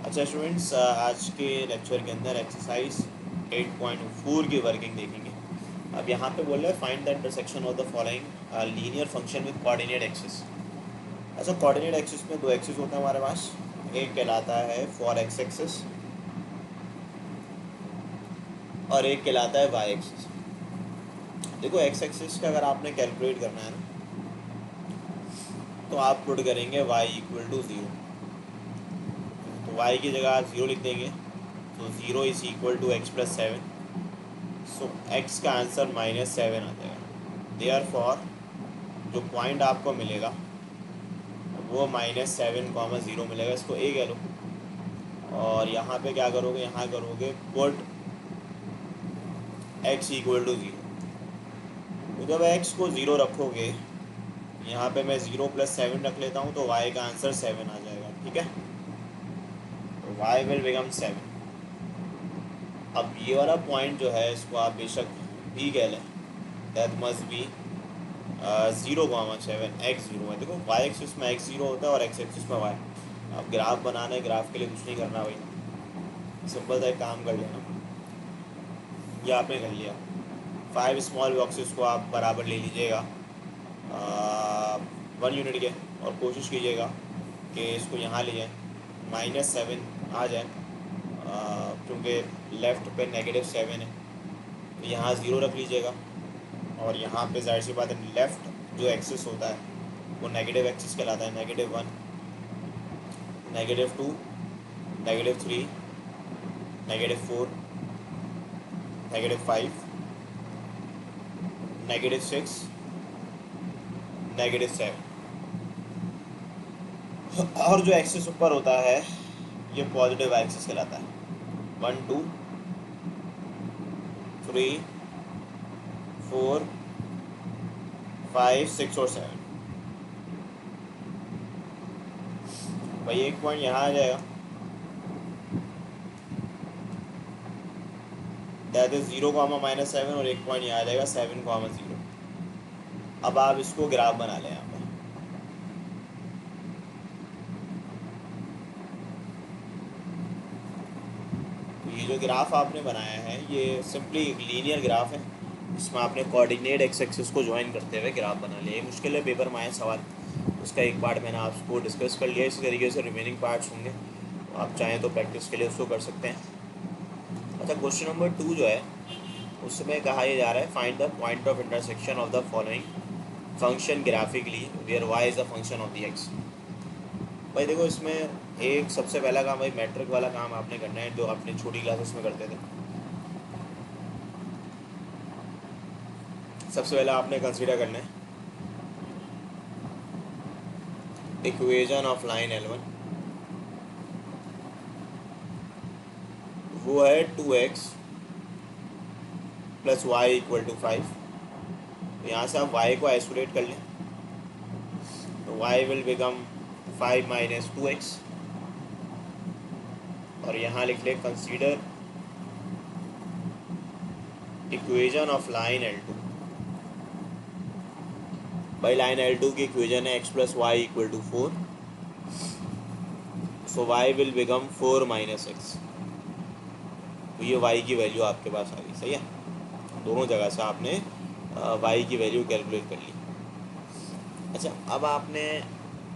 अच्छा स्टूडेंट्स, आज के लेक्चर के अंदर एक्सरसाइज 8.4 की वर्किंग देखेंगे। अब यहाँ पे बोल रहे हैं find the intersection of the following linear function with coordinate axis. अच्छा, कोऑर्डिनेट एक्सिस में दो एक्सिस होते हैं हमारे पास। एक कहलाता है फॉर एक्स एक्सिस और एक कहलाता है वाई एक्सिस। देखो, एक्स एक्सिस का अगर आपने कैलकुलेट करना है ना, तो आप पुट करेंगे वाई इक्वल टू ज़ीरो। तो वाई की जगह आप ज़ीरो लिख देंगे, तो zero is equal to x plus seven. So x का आंसर -7 आ जाएगा। देयरफॉर जो पॉइंट आपको मिलेगा वो -7, 0 मिलेगा। इसको ए कह लो। और यहाँ पे क्या करोगे, यहाँ करोगे put x equal to zero. तो जब एक्स को ज़ीरो रखोगे, यहाँ पे मैं 0 + 7 रख लेता हूँ, तो वाई का आंसर 7 आ जाएगा। ठीक है, तो वाई विल बिकम 7। अब ये वाला पॉइंट जो है, इसको आप बेशक भी कह लें, that must be 0,7 x zero है। देखो, वाई एक्सिस में एक्स ज़ीरो होता है और एक्स एक्सिस में वाई। अब ग्राफ बनाना है, ग्राफ के लिए कुछ नहीं करना भाई, सिंपल सा एक काम कर लेना। ये आपने कर लिया। 5 स्मॉल बॉक्सेस को आप बराबर ले लीजिएगा 1 यूनिट के, और कोशिश कीजिएगा कि इसको यहाँ ले जाएँ, -7 आ जाए, क्योंकि लेफ़्ट पे -7 है। तो यहाँ ज़ीरो रख लीजिएगा, और यहाँ पे जाहिर सी बात है लेफ़्ट जो एक्सिस होता है वो नेगेटिव एक्सिस कहलाता है। -1, -2, -3, -4, -5, -6, -7। और जो एक्सिस ऊपर होता है ये पॉजिटिव एक्सिस कहलाता है। 1, 2, 3, 4, 5, 6 और 7। भाई एक पॉइंट यहाँ आ जाएगा, दैट इज 0,-7, और एक पॉइंट यहाँ आ जाएगा 7,0। अब आप इसको ग्राफ बना लें यहाँ पे। तो ये जो ग्राफ आपने बनाया है ये सिंपली एक लीनियर ग्राफ है, इसमें आपने कोऑर्डिनेट एक्स एक्सिस को ज्वाइन करते हुए ग्राफ बना लिया। मुश्किल है, पेपर में आए सवाल, उसका एक पार्ट मैंने आपको डिस्कस कर लिया। इसी तरीके से रिमेनिंग पार्ट्स होंगे, तो आप चाहें तो प्रैक्टिस के लिए उसको कर सकते हैं। अच्छा, क्वेश्चन नंबर 2 जो है उसमें कहा यह जा रहा है find the point of intersection of the following function graphically where y is a function of the x. भाई देखो, इसमें एक सबसे पहला काम भाई मैट्रिक वाला काम आपने करना है जो अपने छोटी क्लासेस में करते थे। सबसे पहले आपने कंसीडर करना है इक्वेशन ऑफ लाइन L1। वो है 2x + y = 5। तो यहाँ से आप y को आइसोलेट कर लें, तो y विल बिकम 5 - 2x। और यहाँ लिख लें consider equation of line L2। भाई लाइन L2 की इक्वेशन है x + y = 4, so y will become 4 - x। तो ये y की वैल्यू आपके पास आ गई। सही है, दोनों जगह से आपने y की वैल्यू कैलकुलेट कर ली। अच्छा, अब आपने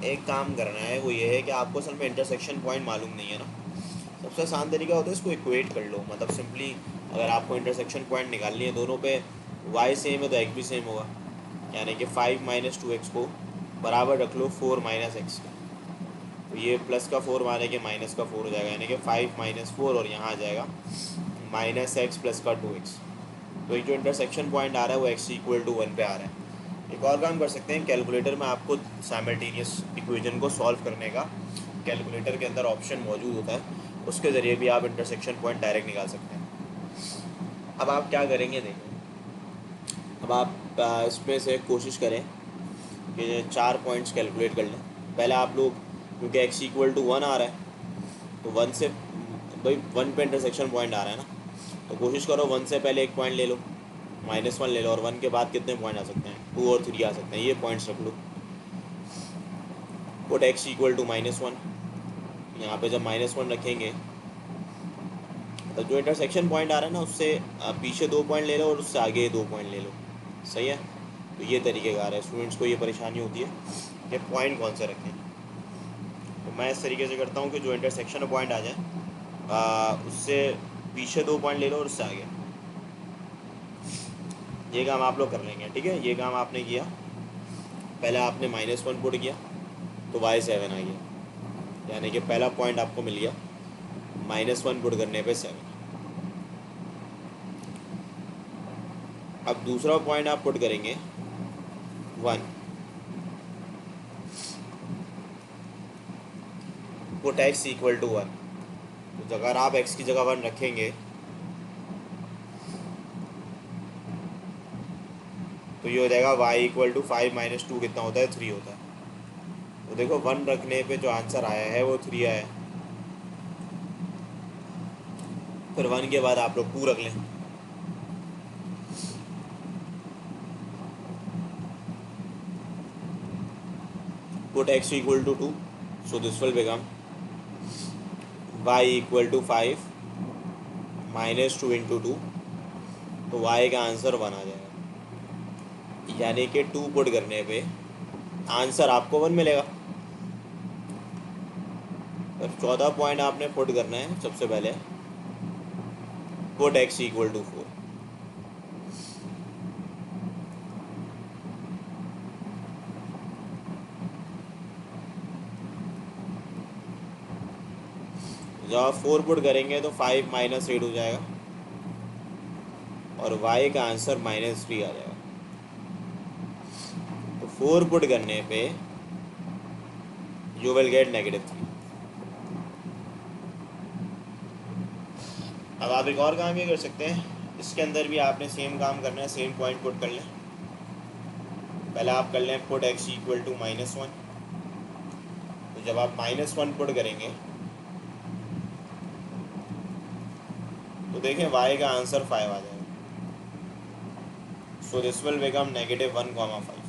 एक काम करना है, वो ये है कि आपको असल में इंटरसेक्शन पॉइंट मालूम नहीं है ना। सबसे आसान तरीका होता है इसको इक्वेट कर लो। मतलब सिंपली अगर आपको इंटरसेक्शन पॉइंट निकालनी है, दोनों पे y सेम है तो x भी सेम होगा, यानी कि 5 - 2x को बराबर रख लो 4 - x के। तो ये प्लस का 4 माने कि माइनस का 4 हो जाएगा, यानी कि 5 - 4, और यहाँ आ जाएगा -x + का 2x। तो एक जो इंटरसेक्शन पॉइंट आ रहा है वो x = 1 पे आ रहा है। एक और काम कर सकते हैं, कैलकुलेटर में आपको साइमल्टेनियस इक्वेशन को सॉल्व करने का कैलकुलेटर के अंदर ऑप्शन मौजूद होता है, उसके ज़रिए भी आप इंटरसेक्शन पॉइंट डायरेक्ट निकाल सकते हैं। अब आप क्या करेंगे देखिए, अब आप इसमें से कोशिश करें कि 4 पॉइंट्स कैलकुलेट कर लें। पहले आप लोग, क्योंकि x = 1 आ रहा है, तो 1 से भाई 1 पे इंटरसेक्शन पॉइंट आ रहा है ना, तो कोशिश करो 1 से पहले एक पॉइंट ले लो, -1 ले लो, और 1 के बाद कितने पॉइंट आ सकते हैं, 2 और 3 आ सकते हैं। ये पॉइंट्स रख लो। पुट x = -1, यहाँ पे जब -1 रखेंगे तो जो इंटरसेक्शन पॉइंट आ रहा है ना उससे पीछे 2 पॉइंट ले लो और उससे आगे 2 पॉइंट ले लो। सही है। तो ये तरीक़ेकार है, स्टूडेंट्स को ये परेशानी होती है कि पॉइंट कौन से रखें। तो मैं इस तरीके से करता हूँ कि जो इंटरसेक्शन पॉइंट आ जाए उससे पीछे 2 पॉइंट ले लो और उससे आगे। ये काम आप लोग कर लेंगे, ठीक है। ये काम आपने किया, पहले आपने -1 पुट किया तो y7 आ गया, यानी कि पहला पॉइंट आपको मिल गया -1 पुट करने पे 7। अब दूसरा पॉइंट आप पुट करेंगे 1, पुट x इक्वल टू 1। तो अगर आप x की जगह 1 रखेंगे तो ये हो जाएगा y इक्वल टू 5 - 2 कितना होता है, 3 होता है। तो देखो 1 रखने पे जो आंसर आया है वो 3 आया है। फिर 1 के बाद आप लोग 2 रख लें। Put x equal to 2, so this will become y equal to 5 -2 into 2, तो y का आंसर 1 आ जाएगा, यानी कि 2 पुट करने पे आंसर आपको 1 मिलेगा। तो चौथा पॉइंट आपने पुट करना है सबसे पहले, पुट x इक्वल टू 4। जब आप 4 पुट करेंगे तो 5 -8 हो जाएगा और y का आंसर -3 आ जाएगा। तो 4 पुट करने पे यू विल गेट -3। अब आप एक और काम ये कर सकते हैं, इसके अंदर भी आपने सेम काम करना है, सेम पॉइंट पुट कर लें। पहले आप कर लें पुट x इक्वल टू -1। तो जब आप -1 पुट करेंगे तो देखें y का आंसर 5 आ जाएगा, सो दिस विल बिकम -1, 5।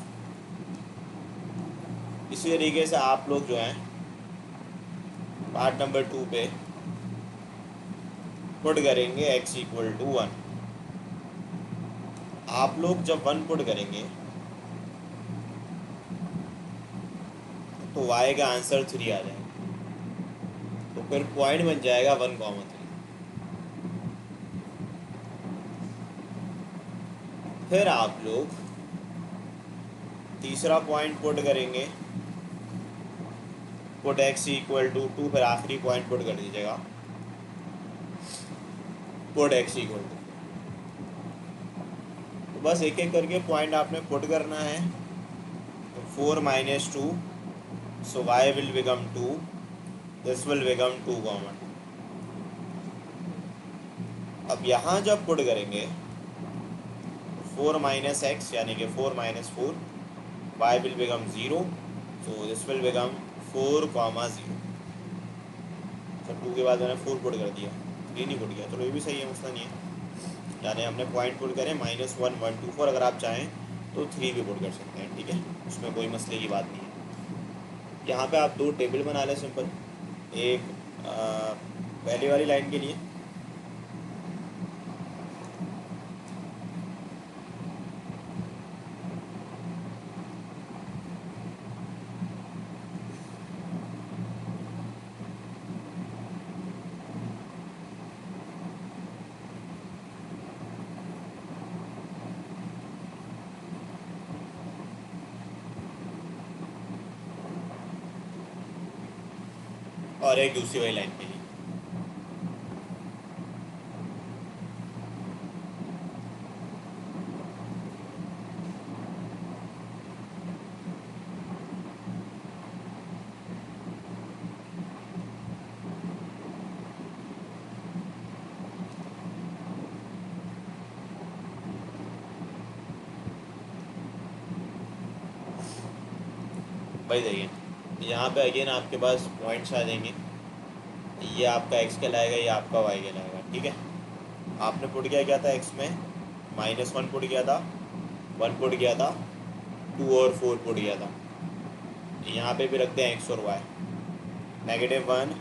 इसी तरीके से आप लोग जो हैं पार्ट नंबर 2 पे पुट करेंगे x इक्वल टू 1। आप लोग जब 1 पुट करेंगे तो y का आंसर 3 आ जाएगा, तो फिर पॉइंट बन जाएगा 1, 3। फिर आप लोग तीसरा पॉइंट पुट करेंगे, पुट x इक्वल टू 2, फिर आखिरी पॉइंट पुट कर दीजिएगा, पुट x इक्वल टू। तो बस एक एक करके पॉइंट आपने पुट करना है। तो 4 - 2, सो y will become 2, this will become 2, 2। अब यहाँ जब पुट करेंगे 4 - x यानी कि 4 - 4, y will become 0, so this will become 4, 0। तो 2 के बाद मैंने 4 पुट कर दिया, 3 नहीं पुट किया, चलो ये भी सही है, मसला नहीं है। यानी हमने पॉइंट पुट करें -1, 1, 2, 4। अगर आप चाहें तो 3 भी पुट कर सकते हैं, ठीक है, उसमें कोई मसले की बात नहीं है। यहाँ पे आप 2 टेबल बना लें सिंपल, एक पहली वाली लाइन के लिए और एक दूसरी वाली लाइन के लिए। भाई देखिए, यहाँ पे अगेन आपके पास पॉइंट्स आ जाएंगे, ये आपका x कहलाएगा, ये आपका y कहलाएगा, ठीक है। आपने पुट किया था x में -1 पुट किया था, 1 पुट किया था, 2 और 4 पुट किया था। यहाँ पे भी रखते हैं x और y, -1,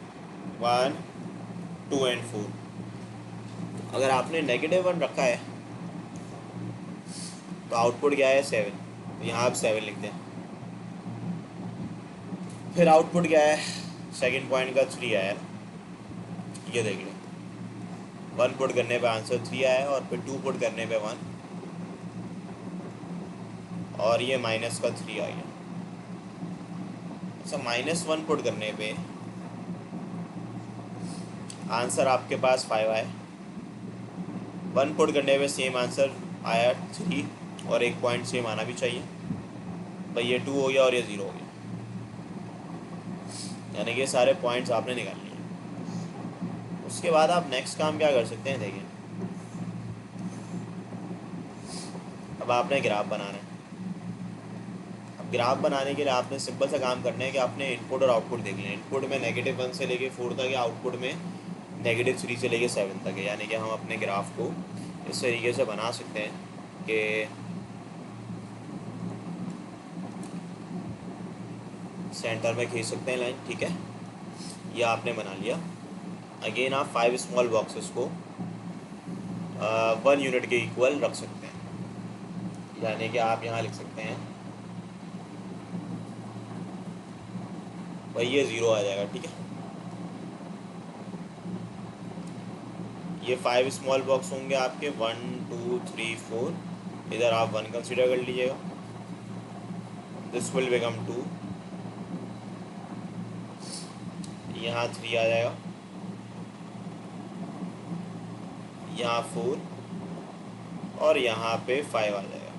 1 2 एंड 4। अगर आपने -1 रखा है तो आउटपुट क्या है 7, तो यहाँ आप 7 लिखते हैं। फिर आउटपुट क्या है, सेकंड पॉइंट का 3 आया, ये देख लें। 1 पुट करने पे आंसर 3 आया और फिर 2 पुट करने पे 1, और ये माइनस का 3 आ गया। अच्छा, -1 पुट करने पे आंसर आपके पास 5 आया, 1 पुट करने पे सेम आंसर आया 3, और एक पॉइंट सेम आना भी चाहिए भाई, ये 2 हो गया और ये 0 हो गया, यानी कि सारे पॉइंट्स आपने निकाल लिए। उसके बाद आप नेक्स्ट काम क्या कर सकते हैं, देखिए अब आपने ग्राफ बनाना है। अब ग्राफ बनाने के लिए आपने सिंपल सा काम करना है कि आपने इनपुट और आउटपुट देख लें। इनपुट में -1 से लेके 4 तक है, आउटपुट में -3 से लेके 7 तक है। यानी कि हम अपने ग्राफ को इस तरीके से बना सकते हैं कि सेंटर में खींच सकते हैं लाइन, ठीक है, यह आपने बना लिया। अगेन आप 5 स्मॉल बॉक्सेस को 1 यूनिट के इक्वल रख सकते हैं, यानी कि आप यहाँ लिख सकते हैं भाई ये 0 आ जाएगा, ठीक है। ये 5 स्मॉल बॉक्स होंगे आपके 1 2 3 4, इधर आप 1 कंसिडर कर लीजिएगा, दिस विल बिकम 2, यहाँ 3 आ जाएगा, यहाँ 4, और यहाँ पे 5 आ जाएगा।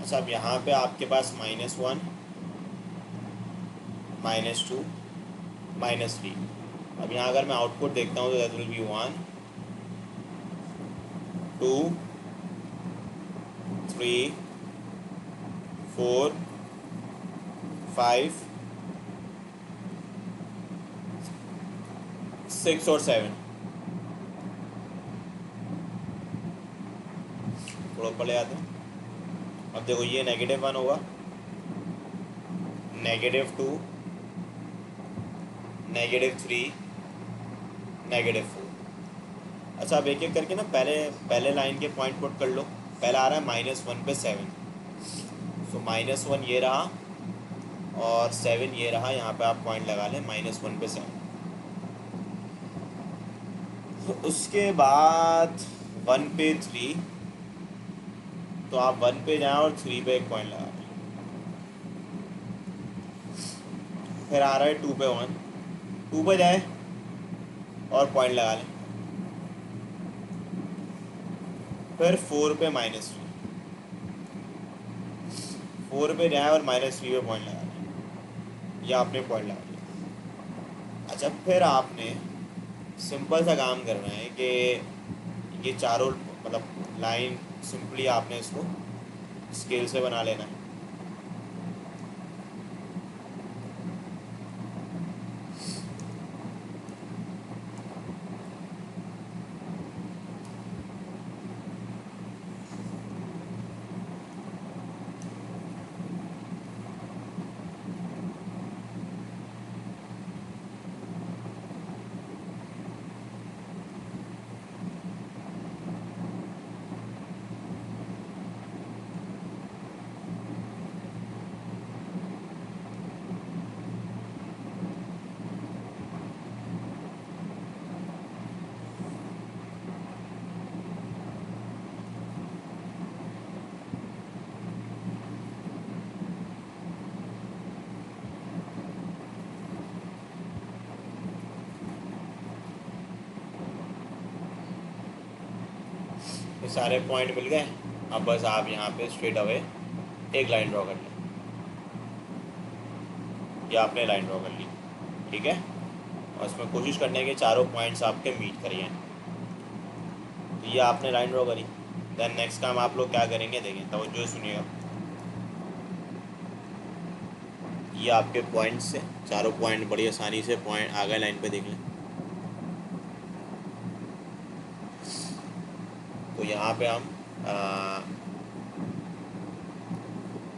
अच्छा, अब यहाँ पे आपके पास -1 -2 -3। अब यहाँ अगर मैं आउटपुट देखता हूँ तो दैट विल बी 1 2 3 4 5 6 और 7। थोड़ा ऊपर ले आते हैं। अब देखो ये -1 होगा, -2 -3 -4। अच्छा, अब एक एक करके ना पहले लाइन के पॉइंट पुट कर लो। पहला आ रहा है -1 पे 7, सो -1 ये रहा और 7 ये रहा, यहाँ पे आप पॉइंट लगा लें -1 पे 7। तो उसके बाद 1 पे 3, तो आप 1 पे जाएं और 3 पे एक पॉइंट लगा लें। फिर आ रहा है 2 पे 1, 2 पे जाए और पॉइंट लगा लें। फिर 4 पे -3, 4 पे जाए और -3 पे पॉइंट लगा लें, या आपने पॉइंट लगा लिया। अच्छा, फिर आपने सिंपल सा काम करना है कि ये चारों मतलब लाइन सिंपली आपने इसको स्केल से बना लेना है। ये सारे पॉइंट मिल गए। अब बस आप यहाँ पे स्ट्रेट अवे एक लाइन ड्रॉ कर लें, ये आपने लाइन ड्रॉ कर ली, ठीक है। और इसमें कोशिश करने के चारों पॉइंट्स आपके मीट करिए। तो ये आपने लाइन ड्रॉ करी। देन नेक्स्ट काम आप लोग क्या करेंगे, देखें तवज्जो सुनिएगा। ये आपके पॉइंट्स से चारों पॉइंट बड़ी आसानी से पॉइंट आ गए लाइन पे, देख लें। तो यहाँ पे हम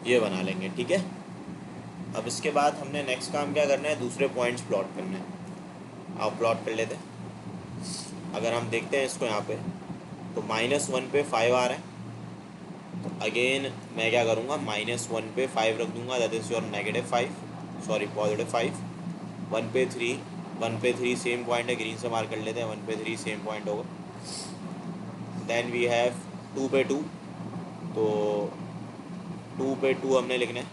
ये बना लेंगे, ठीक है। अब इसके बाद हमने नेक्स्ट काम क्या करना है, दूसरे पॉइंट्स प्लॉट करने हैं। आप प्लॉट कर लेते हैं। अगर हम देखते हैं इसको यहाँ पे, तो -1 पे 5 आ रहा है। तो अगेन मैं क्या करूँगा, -1 पे 5 रख दूँगा, दैट इज़ योर -5, सॉरी +5। 1 पे 3, 1 पे 3 सेम पॉइंट है, ग्रीन से मार्क कर लेते हैं। 1 पे 3 सेम पॉइंट होगा। देन वी हैव 2 पे 2, तो 2 पे 2 हमने लिखना है।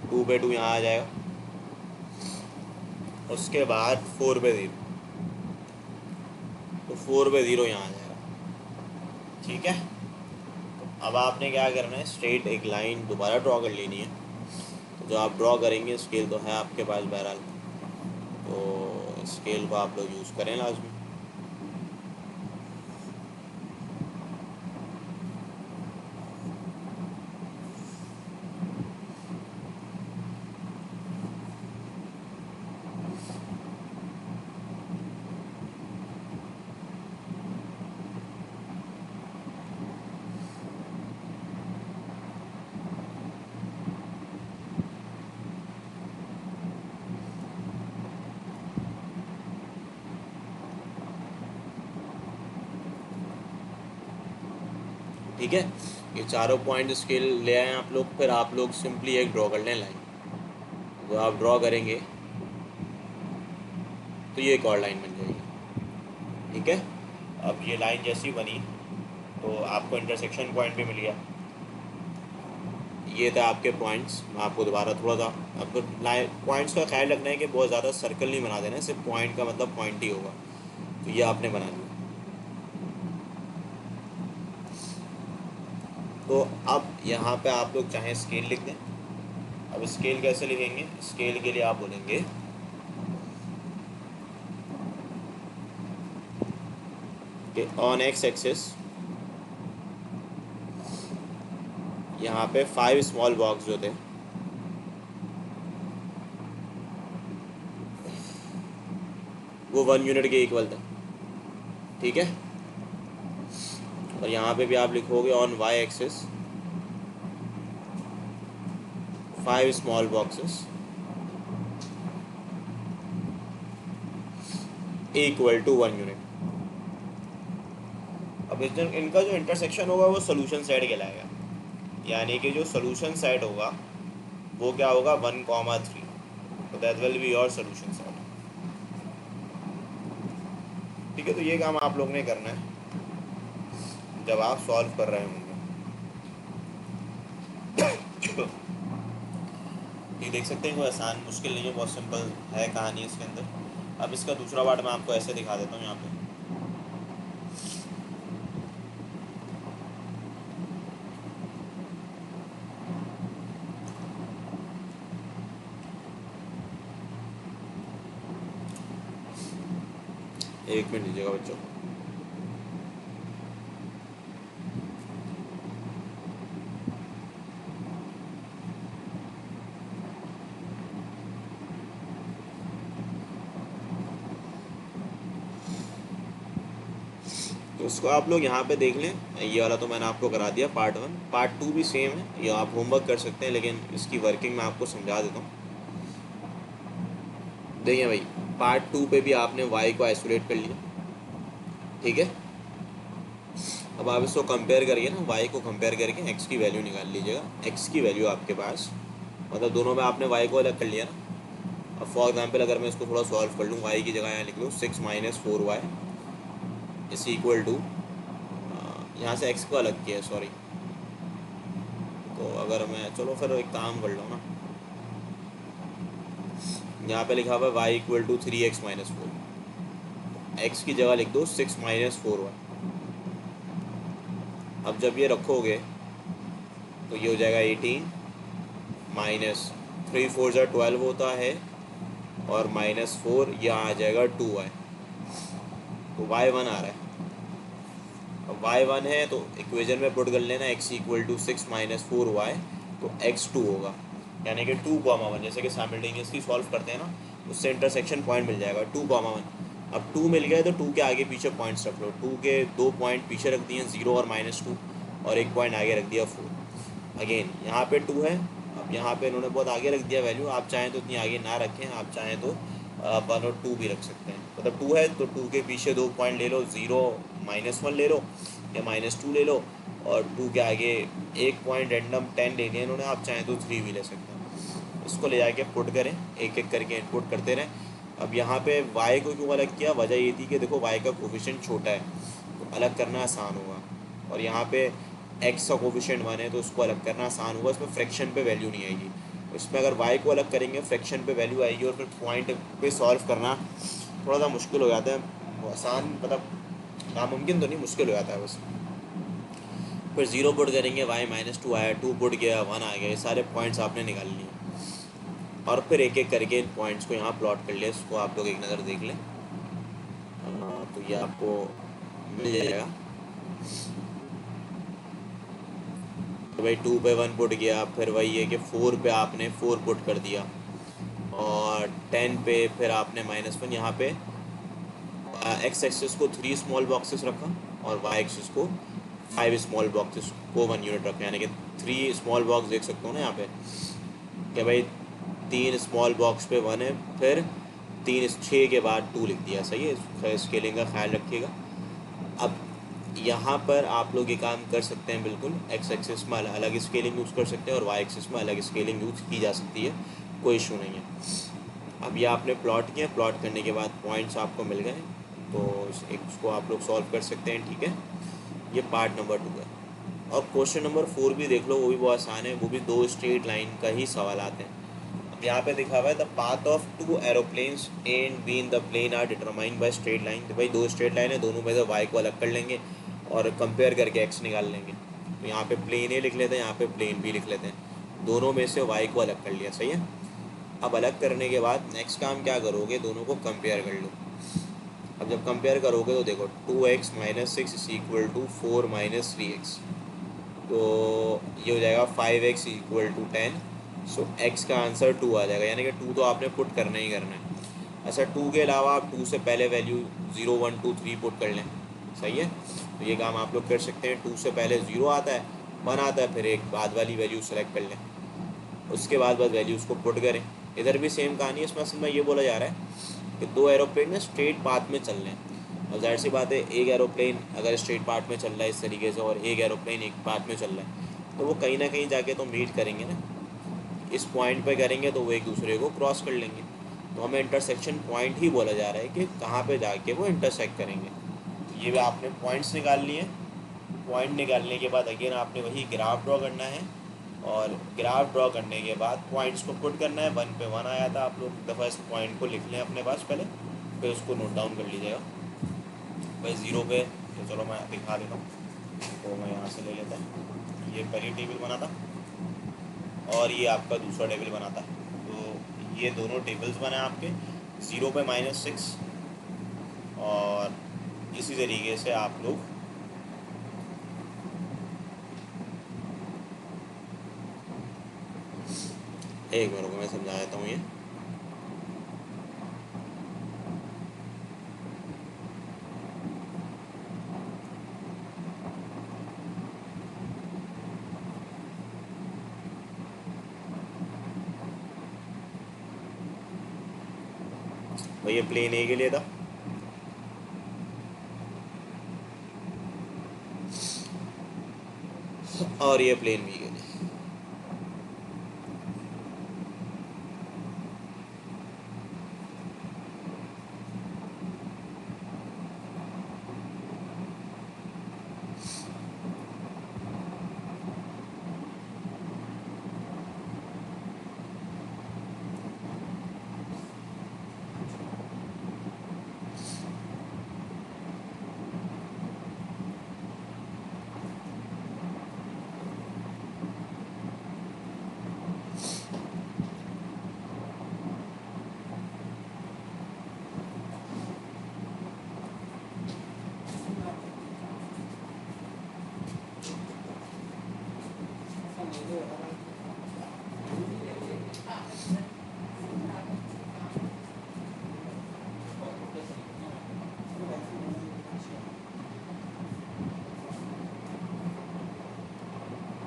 2 पे 2 यहाँ आ जाएगा। उसके बाद 4 पे 0, तो 4 पे 0 यहाँ आ जाएगा। ठीक है। तो अब आपने क्या करना है, स्ट्रेट एक लाइन दोबारा ड्रॉ कर लेनी है। तो जो आप ड्रॉ करेंगे, स्केल तो है आपके पास बहरहाल, तो स्केल को आप लोग यूज़ करें लाजमी। ठीक है, ये चारों पॉइंट स्केल ले आए आप लोग। फिर आप लोग सिंपली एक ड्रॉ कर लें लाइन। जो आप ड्रॉ करेंगे तो ये एक और लाइन बन जाएगी। ठीक है। अब ये लाइन जैसी बनी, तो आपको इंटरसेक्शन पॉइंट भी मिल गया। ये थे आपके पॉइंट्स। मैं आपको दोबारा थोड़ा सा, आपको लाइन पॉइंट्स का ख्याल रखना है कि बहुत ज़्यादा सर्कल नहीं बना देना है, सिर्फ पॉइंट का मतलब पॉइंट ही होगा। तो ये आपने बना लिया। तो अब यहाँ पे आप लोग चाहें स्केल लिख दें। अब स्केल कैसे लिखेंगे, स्केल के लिए आप बोलेंगे कि ऑन एक्स एक्सिस यहाँ पे 5 स्मॉल बॉक्स जो थे वो 1 यूनिट के इक्वल थे। ठीक है। और यहाँ पे भी आप लिखोगे on y axis 5 small boxes equal to 1 unit. अब इनका जो इंटरसेक्शन होगा वो सोल्यूशन साइड कहलाएगा। यानी कि जो सोल्यूशन साइड होगा वो क्या होगा, 1,3। तो that will be your solution side. ठीक है। तो ये काम आप लोग ने करना है जब आप सॉल्व कर रहे होंगे। ये देख सकते हैं, कोई आसान मुश्किल नहीं है, बहुत सिंपल है कहानी इसके अंदर। अब इसका दूसरा पार्ट मैं आपको ऐसे दिखा देता हूँ यहाँ पे। एक मिनट दीजिएगा बच्चों। तो उसको आप लोग यहाँ पे देख लें। ये वाला तो मैंने आपको करा दिया पार्ट 1। पार्ट 2 भी सेम है, ये आप होमवर्क कर सकते हैं, लेकिन इसकी वर्किंग मैं आपको समझा देता हूँ। देखिए भाई, पार्ट 2 पे भी आपने वाई को आइसोलेट कर लिया। ठीक है। अब आप इसको कंपेयर करिए ना, वाई को कंपेयर करके एक्स की वैल्यू निकाल लीजिएगा। एक्स की वैल्यू आपके पास, मतलब दोनों में आपने वाई को अलग कर लिया ना। अब फॉर एग्जांपल अगर मैं इसको थोड़ा सॉल्व कर लूँ, वाई की जगह यहाँ लिख लूँ 6 - 4y इस इक्वल टू, यहाँ से एक्स को अलग किया है, सॉरी। तो अगर मैं, चलो फिर एक काम कर लो ना, यहाँ पे लिखा हुआ है Y equal to 3x - 4। X की जगह लिख दो 6 - 4y। अब जब ये रखोगे तो ये हो जाएगा 18 माइनस 3 4 ज़ा 12 होता है, और -4 यहाँ आ जाएगा 2y। तो y1 आ रहा है। अब y1 है तो इक्वेशन में पुट कर लेना x इक्वल टू 6 - 4y, तो x2 होगा। यानी कि 2,1, जैसे कि साइमल्टेनियसली सॉल्व करते हैं ना, उससे इंटरसेक्शन पॉइंट मिल जाएगा 2,1। अब 2 मिल गया तो 2 के आगे पीछे पॉइंट्स रख लो। 2 के 2 पॉइंट पीछे रख दिए 0 और -2, और एक पॉइंट आगे रख दिया 4। अगेन यहाँ पे 2 है, अब यहाँ पे इन्होंने बहुत आगे रख दिया वैल्यू, आप चाहें तो इतनी आगे ना रखें, आप चाहें तो 1 और 2 भी रख सकते हैं। मतलब 2 है तो 2 के पीछे 2 पॉइंट ले लो, 0 -1 ले लो या -2 ले लो, और 2 के आगे एक पॉइंट रेंडम 10 ले लिया इन्होंने, आप चाहें तो 3 भी ले सकते हैं। इसको ले जाके पुट करें, एक एक करके इनपुट करते रहें। अब यहाँ पे y को क्यों अलग किया, वजह ये थी कि देखो y का कोफिशिएंट छोटा है तो अलग करना आसान होगा, और यहाँ पे x का कोफिशिएंट 1 है तो उसको अलग करना आसान होगा, इसमें फ्रैक्शन पे वैल्यू नहीं आएगी। इसमें अगर y को अलग करेंगे फ्रैक्शन पे वैल्यू आएगी, और फिर पॉइंट पे सॉल्व करना थोड़ा सा मुश्किल हो जाता है। आसान मतलब नामुमकिन तो नहीं, मुश्किल हो जाता है बस। फिर 0 पुट करेंगे, y -2 आया, 2 पुट गया, 1 आ गया, ये सारे पॉइंट्स आपने निकाल लिए, और फिर एक एक करके इन पॉइंट्स को यहाँ प्लॉट कर लिया। इसको आप लोग एक नज़र देख लें, तो ये आपको मिल जाएगा। तो भाई 2 पे 1 पुट गया, फिर वही है कि 4 पे आपने 4 पुट कर दिया, और 10 पे फिर आपने -1, यहाँ पे x एक्सिस को 3 स्मॉल बॉक्सेस रखा, और y एक्सिस को 5 स्मॉल बॉक्सेस को 1 यूनिट रखा, यानी कि 3 स्मॉल बॉक्स देख सकते हो ना यहाँ पे, कि भाई 3 स्मॉल बॉक्स पे 1 है, फिर 6 के बाद 2 लिख दिया। सही है, स्केलिंग का ख्याल रखिएगा। अब यहाँ पर आप लोग ये काम कर सकते हैं, बिल्कुल एक्स एक्सिस में अलग स्केलिंग यूज़ कर सकते हैं, और वाई एक्सिस में अलग स्केलिंग यूज़ की जा सकती है, कोई इशू नहीं है। अब ये आपने प्लॉट किया, प्लॉट करने के बाद पॉइंट्स आपको मिल गए, तो इसको आप लोग सॉल्व कर सकते हैं। ठीक है, ये पार्ट नंबर 2 है। और क्वेश्चन नंबर 4 भी देख लो, वो भी बहुत आसान है, वो भी 2 स्ट्रेट लाइन का ही सवाल आते हैं। अब यहाँ पे दिखा हुआ है the path of 2 aeroplanes A and B in the plane are determined by straight line. तो भाई 2 स्ट्रेट लाइन है, दोनों में से वाई को अलग कर लेंगे और कंपेयर करके एक्स निकाल लेंगे। तो यहाँ पे प्लेन ए लिख लेते हैं, यहाँ पे प्लेन बी लिख लेते हैं, दोनों में से वाई को अलग कर लिया। सही है, अब अलग करने के बाद नेक्स्ट काम क्या करोगे, दोनों को कंपेयर कर लो। अब जब कंपेयर करोगे तो देखो 2x - 6 is equal to 4 - 3x, तो ये हो जाएगा 5x equal to 10। So x का आंसर 2 आ जाएगा, यानी कि 2 तो आपने पुट करना ही करना है। अच्छा, 2 के अलावा आप 2 से पहले वैल्यू 0 1 2 3 पुट कर लें। सही है, तो ये काम आप लोग कर सकते हैं। 2 से पहले 0 आता है, 1 आता है, फिर एक बाद वाली वैल्यू सेलेक्ट कर लें, उसके बाद वैल्यू उसको पुट करें। इधर भी सेम कहानी है, इसमें असल में ये बोला जा रहा है कि 2 एरोप्लेन में स्ट्रेट पाथ में चल रहे हैं, और जाहिर सी बात है एक एरोप्लेन अगर स्ट्रेट पाथ में चल रहा है इस तरीके से, और एक एरोप्लेन एक पाथ में चल रहा है, तो वो कहीं ना कहीं जाके तो मीट करेंगे ना, इस पॉइंट पे करेंगे तो वो एक दूसरे को क्रॉस कर लेंगे। तो हमें इंटरसेक्शन पॉइंट ही बोला जा रहा है कि कहाँ पे जाके वो इंटरसेक्ट करेंगे। तो ये भी आपने पॉइंट्स निकाल लिए। पॉइंट निकालने के बाद अगेन आपने वही ग्राफ ड्रॉ करना है, और ग्राफ ड्रॉ करने के बाद पॉइंट्स को पुट करना है। 1 पे 1 आया था, आप लोग दफ़ा इस पॉइंट को लिख लें अपने पास पहले, फिर उसको नोट डाउन कर लीजिएगा। भाई 0 पे तो चलो मैं दिखा देता हूँ, तो मैं यहाँ से ले लेता हूँ, ये पहली टेबल बना था और ये आपका दूसरा टेबल बना था, तो ये दोनों टेबल्स बने आपके। 0 पे -6, और इसी तरीके से आप लोग एक मिनट को मैं समझा देता हूँ। ये भाई ये प्लेन ए के लिए था, और ये प्लेन बी के लिए।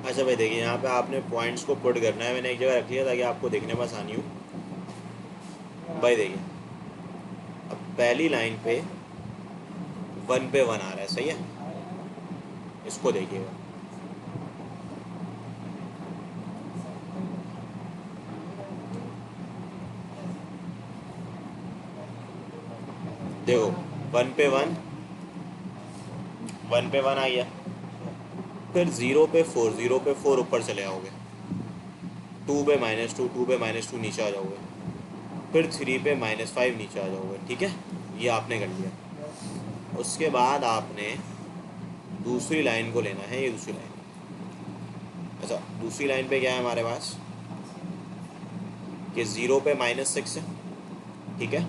अच्छा भाई देखिए, यहाँ पे आपने पॉइंट्स को पुट करना है, मैंने एक जगह रख लिया ताकि आपको देखने में आसानी हो। भाई देखिए, अब पहली लाइन पे 1 पे 1 आ रहा है, सही है। इसको देखिएगा, देखो 1 पे 1, 1 पे 1 आ गया। फिर 0 पे 4, 0 पे 4 ऊपर चले आओगे। 2 पे -2, 2 पे -2 नीचे आ जाओगे। फिर 3 पे -5 नीचे आ जाओगे, ठीक है। ये आपने कर लिया। उसके बाद आपने दूसरी लाइन को लेना है, ये दूसरी लाइन। अच्छा, दूसरी लाइन पे क्या है हमारे पास कि 0 पे -6 है, ठीक है।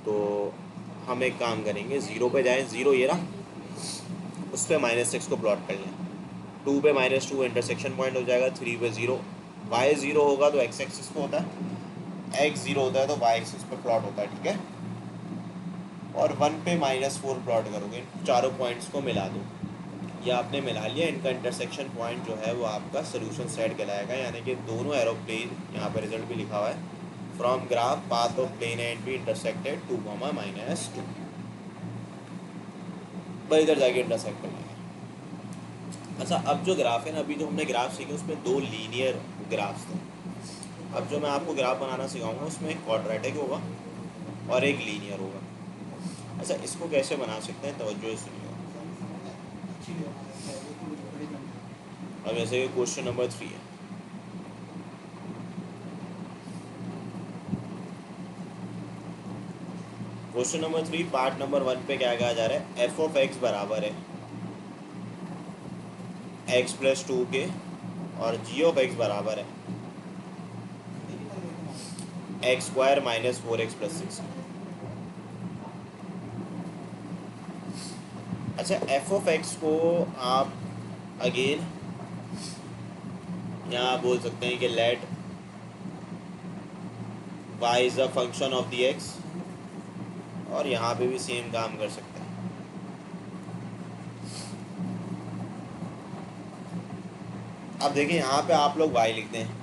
तो हम एक काम करेंगे, 0 पे जाएं, 0 ये रहा, उस पर -6 को प्लॉट कर लें। 2 पे -2 इंटरसेक्शन पॉइंट हो जाएगा। 3 पे 0, वाई 0 होगा तो एक्स एक्सिस पे होता है, एक्स 0 होता है तो वाई एक्सिस पे प्लॉट होता है, ठीक है। और 1 पे -4 प्लॉट करोगे, चारों पॉइंट्स को मिला दो। ये आपने मिला लिया, इनका इंटरसेक्शन पॉइंट जो है वो आपका सोल्यूशन सेट कहलाएगा, यानी कि दोनों एरोप्लेन, यहाँ पर रिजल्ट भी लिखा हुआ है, from graph path of plane and B intersected 2, -2, बस इधर जाके इंटरसेक्ट कर लेंगे। अच्छा, अब जो ग्राफ है ना, अभी जो हमने ग्राफ सीखे उसमें 2 लीनियर ग्राफ्स थे। अब जो मैं आपको ग्राफ बनाना सिखाऊंगा उसमें एक क्वाड्रेटिक होगा और एक लीनियर होगा। अच्छा, इसको कैसे बना सकते हैं, तवज्जो से सुनिएगा। अब जैसे कि क्वेश्चन नंबर 3 है। क्वेश्चन नंबर 3 पार्ट नंबर 1 पे क्या कहा जा रहा है, एफ ऑफ एक्स बराबर है एक्स प्लस 2 के, और जी ऑफ एक्स बराबर है एक्स स्क्वायर -4x + 6। अच्छा, एफ ऑफ एक्स को आप अगेन यहाँ बोल सकते हैं कि let y is a function of the x, और यहाँ पे भी सेम काम कर सकते हैं। अब देखिए, यहाँ पे आप लोग y लिखते हैं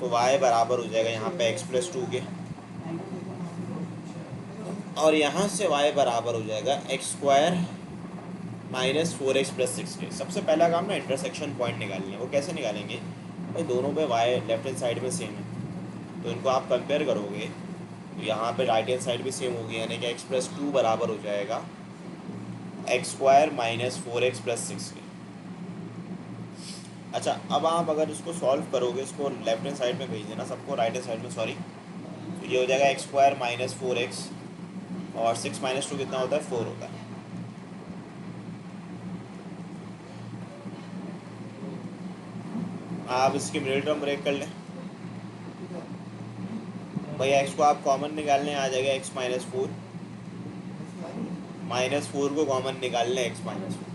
तो y बराबर हो जाएगा यहाँ पे x + 2 के, और यहाँ से y बराबर हो जाएगा एक्स स्क्वायर -4x + 6 के। सबसे पहला काम ना इंटरसेक्शन पॉइंट निकालनी है। वो कैसे निकालेंगे भाई, दोनों पे y लेफ्ट हैंड साइड में सेम है, तो इनको आप कंपेयर करोगे तो यहाँ पे राइट हैंड साइड भी सेम होगी, यानी कि x + 2 बराबर हो जाएगा एक्स स्क्वायर -4x + 6 के। अच्छा, अब आप अगर इसको सॉल्व करोगे, इसको लेफ्ट हैंड साइड में भेज देना सबको, राइट हैंड साइड में सॉरी, तो ये हो जाएगा एक्स स्क्वायर -4x, और 6 - 2 कितना होता है, 4 होता है। आप इसकी मिडिल टर्म ब्रेक कर लें भाई, एक्स को आप कॉमन निकालने आ जाएगा एक्स -4, -4 को कॉमन निकाल लें एक्स -4,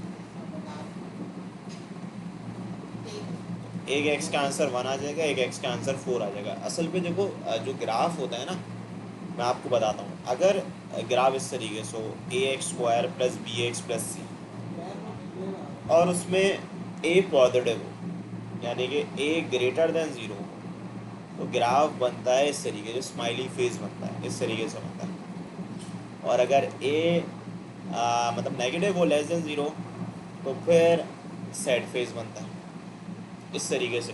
एक एक्स का आंसर 1 आ जाएगा, एक एक्स का आंसर 4 आ जाएगा। असल पे देखो, जो ग्राफ होता है ना, मैं आपको बताता हूँ। अगर ग्राफ इस तरीके से हो, ax² + bx + c, और उसमें a पॉजिटिव हो, यानी कि a > 0 हो, तो ग्राफ बनता है इस तरीके से, स्माइली फेस बनता है, इस तरीके से बनता है। और अगर a मतलब नेगेटिव हो, <0, तो फिर सैड फेस बनता है, इस तरीके से।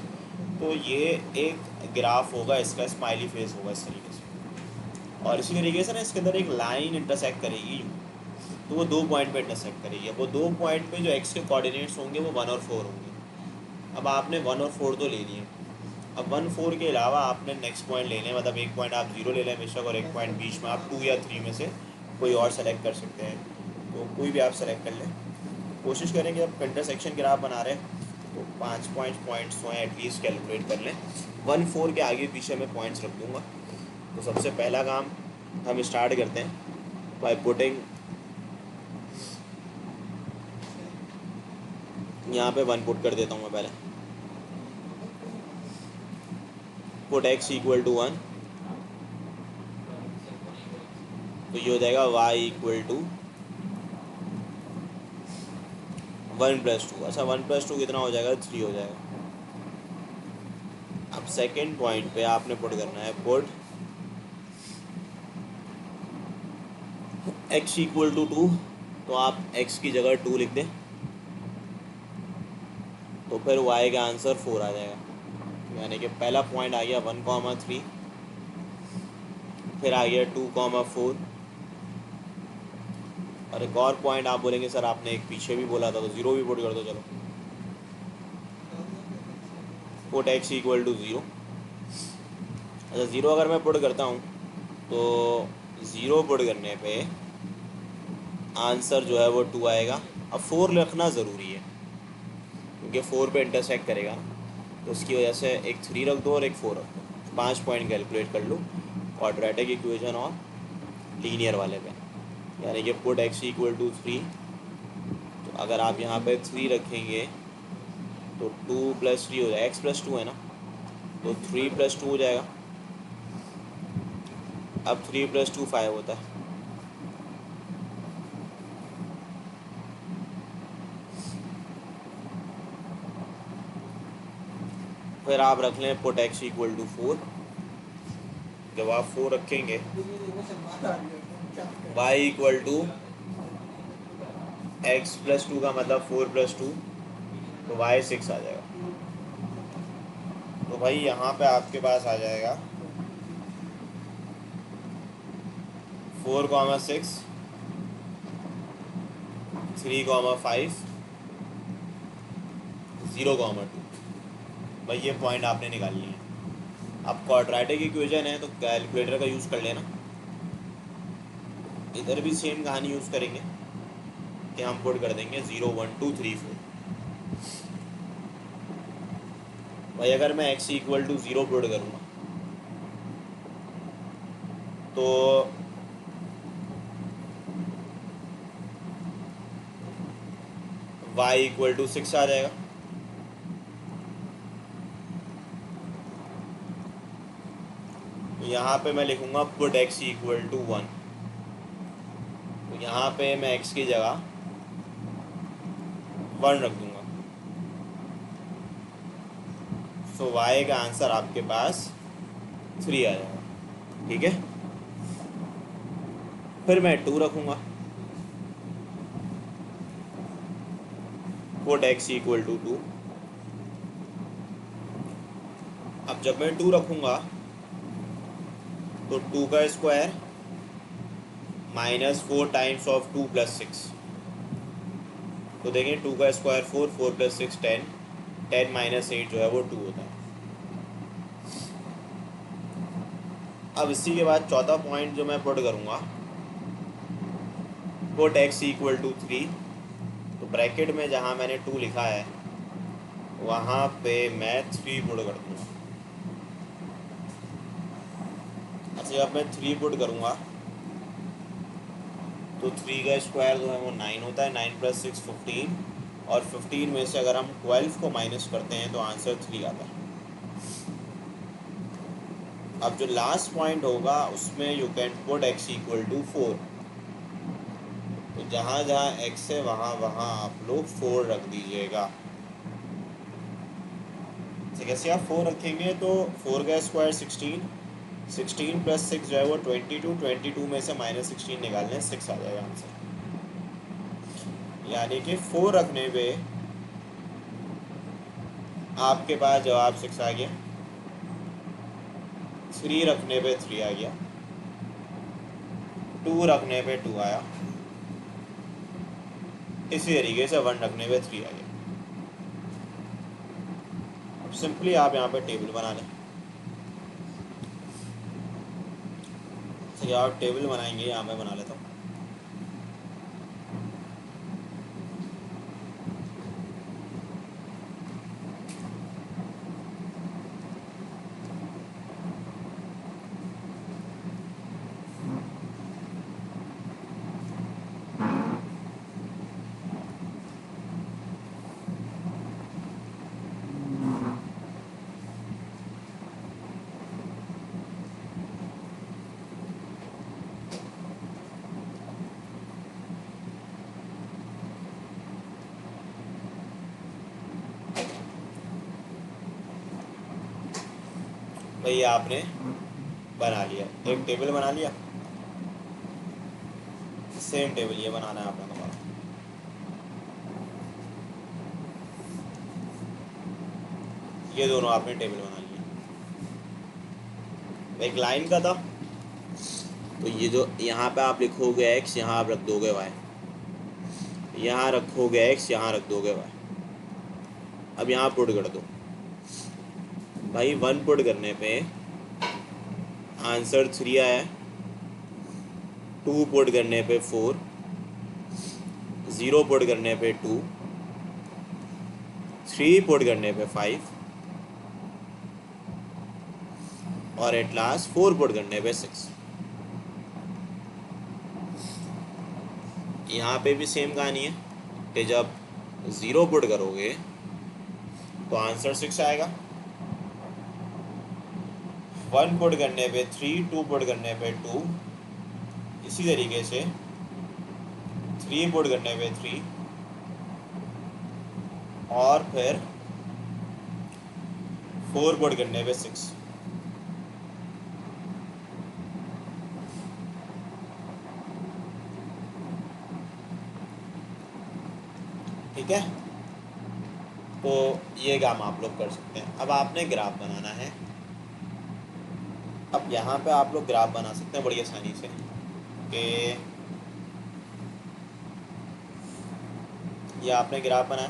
तो ये एक ग्राफ होगा, इसका स्माइली फेस होगा इस तरीके से। और इसी तरीके से ना इसके अंदर एक लाइन इंटरसेक्ट करेगी, तो वो 2 पॉइंट पे इंटरसेक्ट करेगी। वो 2 पॉइंट पे जो एक्स के कोऑर्डिनेट्स होंगे वो 1 और 4 होंगे। अब आपने 1 और 4 तो ले लिए, अब 1 4 के अलावा आपने नेक्स्ट पॉइंट ले लें, मतलब एक पॉइंट आप 0 ले लें बेशक, और एक पॉइंट बीच में आप 2 या 3 में से कोई और सेलेक्ट कर सकते हैं, तो कोई भी आप सेलेक्ट कर लें। कोशिश करें कि आप इंटरसेक्शन ग्राफ बना रहे हैं तो 5 पॉइंट्स हो एटलीस्ट कैलकुलेट कर लें। 1 4 के आगे पीछे मैं पॉइंट्स रख दूँगा। तो सबसे पहला काम हम स्टार्ट करते हैं बाय पुटिंग, यहाँ पे 1 पुट कर देता हूँ मैं पहले, पुट x = 1, तो ये हो जाएगा y = 1+2, अच्छा 1+2 कितना हो जाएगा, 3 हो जाएगा। अब सेकेंड पॉइंट पे आपने पुट करना है, पुट x इक्वल टू 2, तो आप x की जगह 2 लिख दें, तो फिर y का आंसर 4 आ जाएगा। यानी कि पहला पॉइंट आ गया 1,3, फिर आ गया 2,4, और एक और पॉइंट आप बोलेंगे सर आपने एक पीछे भी बोला था, तो 0 भी पुट कर दो। चलो, पुट x इक्वल टू 0। अच्छा 0 अगर मैं पुट करता हूँ तो 0 पुट करने पे आंसर जो है वो 2 आएगा। अब 4 रखना ज़रूरी है क्योंकि 4 पे इंटरसेक्ट करेगा, तो उसकी वजह से एक 3 रख दो और एक 4 रख दो, 5 पॉइंट कैलकुलेट कर लो क्वाड्रेटिक इक्वेशन और लीनियर वाले पे। यानी कि पुट x इक्वल टू 3, तो अगर आप यहाँ पे 3 रखेंगे तो 2+3 हो जाएगा, x+2 है ना, तो 3+2 हो जाएगा। अब 3+2 5 होता है। फिर आप रख लें पुट x इक्वल टू 4। जब आप 4 रखेंगे, y इक्वल टू x+2 का मतलब 4+2, तो y 6 आ जाएगा। तो भाई यहाँ पे आपके पास आ जाएगा 4,6, 3,5, 0,2। भाई ये पॉइंट आपने निकाल लिए हैं। अब क्वाड्रेटिक इक्वेशन है तो कैलकुलेटर का यूज़ कर लेना। इधर भी सेम कहानी यूज़ करेंगे कि हम पुट कर देंगे 0, 1, 2, 3, 4। भाई अगर मैं x इक्वल टू 0 पुट करूँगा तो y इक्वल टू 6 आ जाएगा। तो यहाँ पे मैं लिखूँगा पुट x इक्वल टू 1। तो यहाँ पे मैं x की जगह 1 रख दूँगा। सो y का आंसर आपके पास 3 आ जाएगा। ठीक है, फिर मैं 2 रखूँगा, पुट x इक्वल टू 2। अब जब मैं 2 रखूँगा तो 2 का स्क्वायर -4 टाइम्स ऑफ 2 + 6। तो देखें 2 का स्क्वायर 4, 4 + 6 10, 10 - 8 जो है वो 2 होता है। अब इसी के बाद चौथा पॉइंट जो मैं पुट करूँगा, पुट x इक्वल टू 3। तो ब्रैकेट में जहाँ मैंने 2 लिखा है वहाँ पे मैं 3 पुट कर दूँगा। अच्छा जब मैं 3 पुट करूँगा तो 3 का स्क्वायर जो है वो 9 होता है, 9 + 6 15, और 15 में से अगर हम 12 को माइनस करते हैं तो आंसर 3 आता है। अब जो लास्ट पॉइंट होगा उसमें you can put x equal to 4। तो जहाँ जहाँ x है वहाँ वहाँ आप लोग 4 रख दीजिएगा। तो कैसे आप 4 रखेंगे तो 4 का स्क्वायर 16, 16 + 6 जो है वो 22, 22 में से -16 निकालने 6 आ जाएगा आंसर। यानी कि 4 रखने पे आपके पास जवाब 6 आ गया, 3 रखने पे 3 आ गया, 2 रखने पे 2 आया, इसी तरीके से 1 रखने पे 3 आ गया। अब सिंपली आप यहाँ पे टेबल बना लें। तो आप टेबल बनाएंगे, यहाँ पे बना लेता हूँ। ये आपने बना लिया, एक टेबल बना लिया। सेम टेबल ये बनाना है आपने दोबारा। ये दोनों आपने टेबल बना लिए। एक लाइन का था, तो ये जो यहाँ पे आप लिखोगे एक्स, यहाँ आप रख दोगे वाई, यहाँ रखोगे एक्स, यहाँ रख दोगे वाई। अब यहाँ पुट कर दो भाई। 1 पुट करने पे आंसर 3 आया, 2 पुट करने पे 4, 0 पुट करने पे 2, 3 पुट करने पे 5 और एट लास्ट 4 पुट करने पे 6। यहाँ पे भी सेम कहानी है कि जब 0 पुट करोगे तो आंसर 6 आएगा, 1 पुट करने पे 3, 2 पुट करने पे 2, इसी तरीके से 3 पुट करने पे 3 और फिर 4 पुट करने पे 6। ठीक है, तो ये काम आप लोग कर सकते हैं। अब आपने ग्राफ बनाना है। अब यहाँ पे आप लोग ग्राफ बना सकते हैं बड़ी आसानी से कि ये आपने ग्राफ बनाया,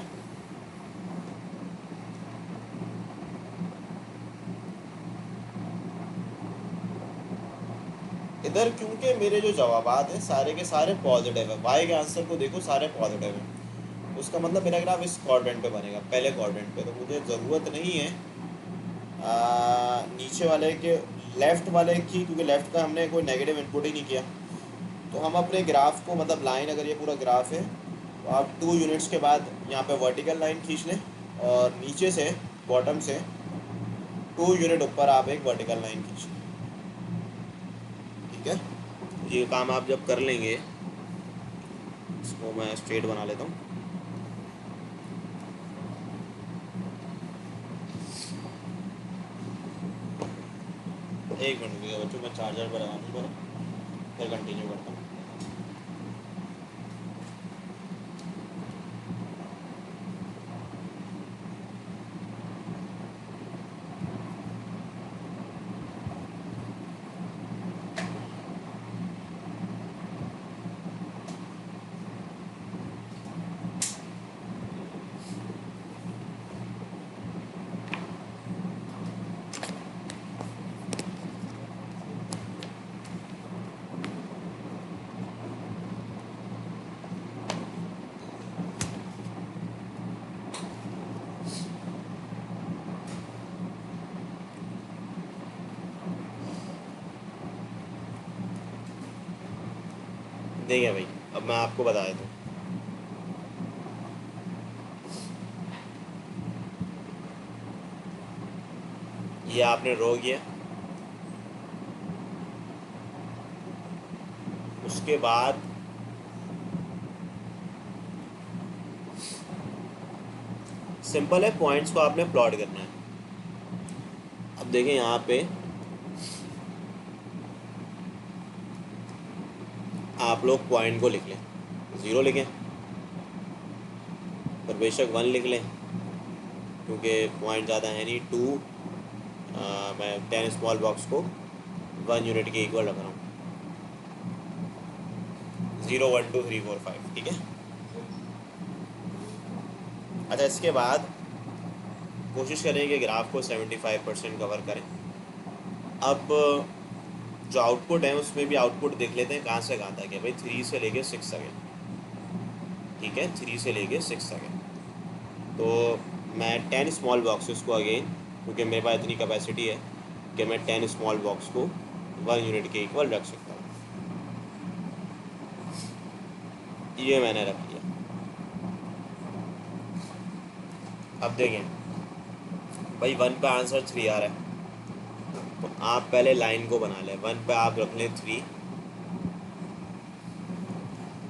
इधर क्योंकि मेरे जो जवाबात हैं सारे के सारे पॉजिटिव है, वाई के आंसर को देखो सारे पॉजिटिव हैं, उसका मतलब मेरा ग्राफ इस क्वाड्रेंट पे बनेगा, पहले क्वाड्रेंट पे। तो मुझे ज़रूरत नहीं है नीचे वाले के, लेफ़्ट वाले की, क्योंकि लेफ़्ट का हमने कोई नेगेटिव इनपुट ही नहीं किया। तो हम अपने ग्राफ को, मतलब लाइन, अगर ये पूरा ग्राफ है तो आप 2 यूनिट्स के बाद यहाँ पे वर्टिकल लाइन खींच लें और नीचे से, बॉटम से 2 यूनिट ऊपर आप एक वर्टिकल लाइन खींच लें। ठीक है, ये काम आप जब कर लेंगे, इसको मैं स्ट्रेट बना लेता हूँ। एक मिनट रुकिएगा बच्चों, मैं चार्जर पर लगा दूँ पहले, फिर कंटिन्यू करता हूँ। देखिए भाई, अब मैं आपको बता देता हूँ। ये आपने रो किया, उसके बाद सिंपल है, पॉइंट्स को आपने प्लॉट करना है। अब देखें यहाँ पे आप लोग पॉइंट को लिख लें, 0 लिखें, पर बेशक 1 लिख लें क्योंकि पॉइंट ज़्यादा है नहीं। 2 मैं 10 स्मॉल बॉक्स को 1 यूनिट के इक्वल रख रहा हूँ। 0 1 2 3 4 5। ठीक है, अच्छा, इसके बाद कोशिश करें कि ग्राफ को 75% कवर करें। अब जो आउटपुट है उसमें भी आउटपुट देख लेते हैं कहाँ से कहाँ तक है भाई। 3 से लेके 6 तक है। ठीक है, 3 से लेके 6 तक है। तो मैं 10 स्मॉल बॉक्सेस को अगेन, क्योंकि मेरे पास इतनी कैपेसिटी है कि मैं 10 स्मॉल बॉक्स को 1 यूनिट के इक्वल रख सकता हूँ। ये मैंने रख लिया। अब देखें भाई, 1 पे आंसर 3 आ रहा है, तो आप पहले लाइन को बना लें। 1 पे आप रख लें 3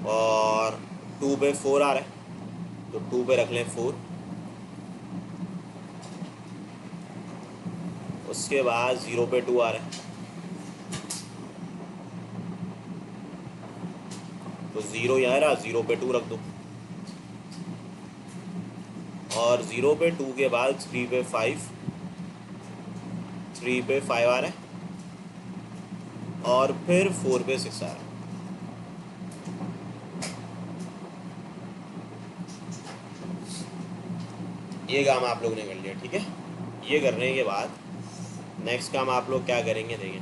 और 2 पे 4 आ रहा है, तो 2 पे रख लें 4 उसके बाद 0 पे 2 आ रहा है, तो 0 यहाँ रहा, 0 पे 2 रख दो। और 0 पे 2 के बाद 3 पे 5, 3 पे 5 आ रहा है, और फिर 4 पे 6 आ रहा है। ये काम आप लोग ने कर लिया, ठीक है। ये करने के बाद नेक्स्ट काम आप लोग क्या करेंगे, देखें।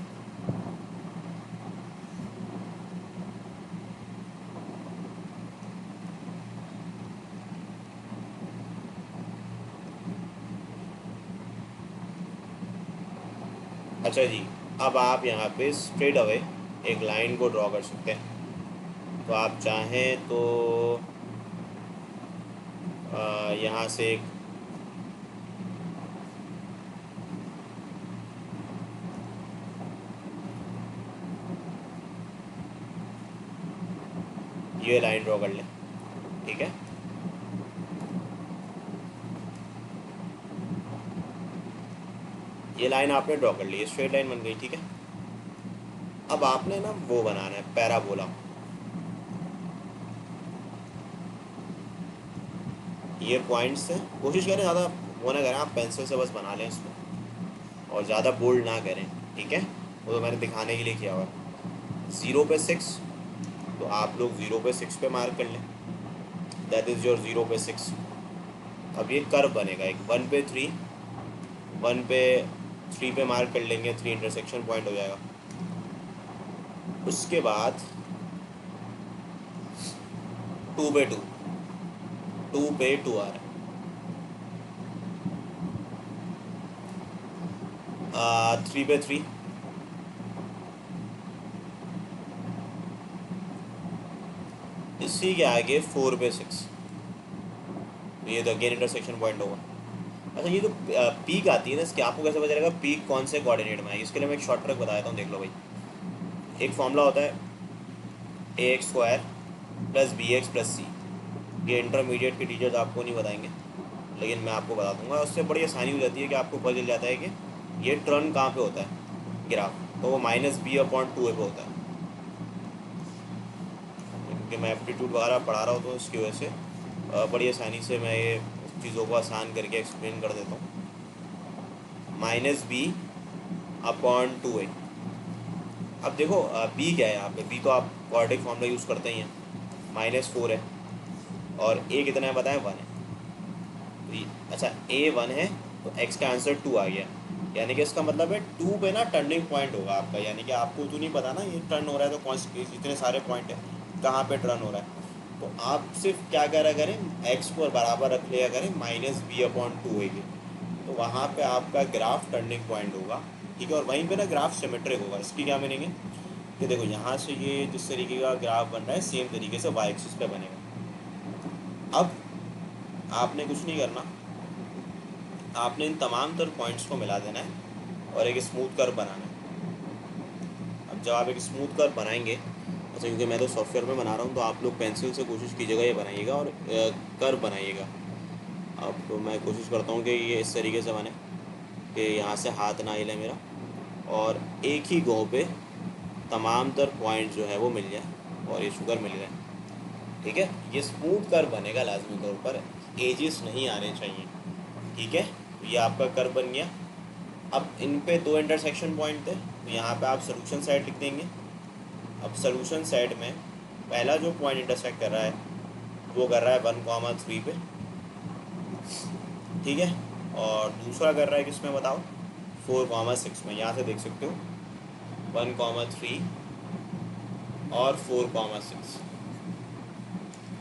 अच्छा जी, अब आप यहाँ पे स्ट्रेट अवे एक लाइन को ड्रॉ कर सकते हैं। तो आप चाहें तो यहाँ से एक ये लाइन ड्रॉ कर लें, ठीक है। ये लाइन आपने ड्रॉ कर ली, स्ट्रेट लाइन बन गई, ठीक है। अब आपने ना वो बनाना है पैराबोला। ये पॉइंट्स हैं, कोशिश करें ज़्यादा वो ना करें, आप पेंसिल से बस बना लें इसको, और ज़्यादा बोल्ड ना करें, ठीक है। वो तो मैंने दिखाने के लिए किया हुआ है। 0 पे 6, तो आप लोग 0 पे 6 पे मार्क कर लें, दैट इज़ योर 0 पे 6। अब ये कर्व बनेगा एक 1 पे 3, 1 पे 3 पे मार्क कर लेंगे, 3 इंटरसेक्शन पॉइंट हो जाएगा। उसके बाद 2 पे 2, 2 पे 2 आ रहा है, 3 पे 3, इसी के आगे 4 पे 6, तो ये तो अगेन इंटरसेक्शन पॉइंट होगा। अच्छा, ये जो पीक आती है ना, इसके आपको कैसे पता चलेगा पीक कौन से कोऑर्डिनेट में है? इसके लिए मैं एक शॉर्ट ट्रिक बता देता हूँ, देख लो भाई। एक फॉर्मूला होता है ax² plus bx plus c। ये इंटरमीडिएट के टीचर्स आपको नहीं बताएंगे, लेकिन मैं आपको बता दूंगा। उससे बड़ी आसानी हो जाती है कि आपको पता चल जाता है कि ये टर्न कहाँ पे होता है ग्राफ, तो वो -b/2a पे होता है। क्योंकि मैं एप्टीट्यूड वगैरह पढ़ा रहा हूँ, तो इसकी वजह से बड़ी आसानी से मैं ये चीज़ों को आसान करके एक्सप्लेन कर देता हूँ। -b/2a। अब देखो b क्या है यहाँ पे, b तो आप क्वाड्रेटिक फॉर्मूला यूज़ करते ही हैं, -4 है, और a कितना है बताएं, 1 है। तो अच्छा, a 1 है, तो x का आंसर 2 आ गया, यानी कि इसका मतलब है 2 पे ना टर्निंग पॉइंट होगा आपका। यानी कि आपको तो नहीं पता ना ये टर्न हो रहा है, तो कौन से इतने सारे पॉइंट है कहाँ पे टर्न हो रहा है, तो आप सिर्फ क्या करा करें, x को बराबर रख लिया करें -b/2a के, तो वहाँ पे आपका ग्राफ टर्निंग पॉइंट होगा, ठीक है। और वहीं पे ना ग्राफ सिमेट्रिक होगा। इसकी क्या मीनिंग है कि देखो यहाँ से ये जिस तरीके का ग्राफ बन रहा है, सेम तरीके से वाई एक्सिस पे बनेगा। अब आपने कुछ नहीं करना, आपने इन तमाम तर पॉइंट्स को मिला देना है और एक स्मूथ कर्व बनाना है। अब जब आप एक स्मूथ कर्व बनाएंगे, अच्छा क्योंकि मैं तो सॉफ्टवेयर में बना रहा हूँ, तो आप लोग पेंसिल से कोशिश कीजिएगा ये बनाइएगा और कर्व बनाइएगा। अब तो मैं कोशिश करता हूँ कि ये इस तरीके से बने कि यहाँ से हाथ ना हिले मेरा, और एक ही गो पे तमाम तर पॉइंट जो है वो मिल जाए और ये शुगर मिल जाए, ठीक है। ये स्मूथ कर्व बनेगा लाजमी तौर पर, एजेस नहीं आने चाहिए, ठीक है। तो ये आपका कर्व बन गया। अब इन पे 2 इंटरसेक्शन पॉइंट थे, तो यहाँ पे आप सोल्यूशन साइड लिख देंगे। अब सोल्यूशन साइड में पहला जो पॉइंट इंटरसेक्ट कर रहा है वो कर रहा है 1,3 पे, ठीक है। और दूसरा कर रहा है किसमें बताओ, 4,6 में। यहाँ से देख सकते हो 1,3 और 4,6,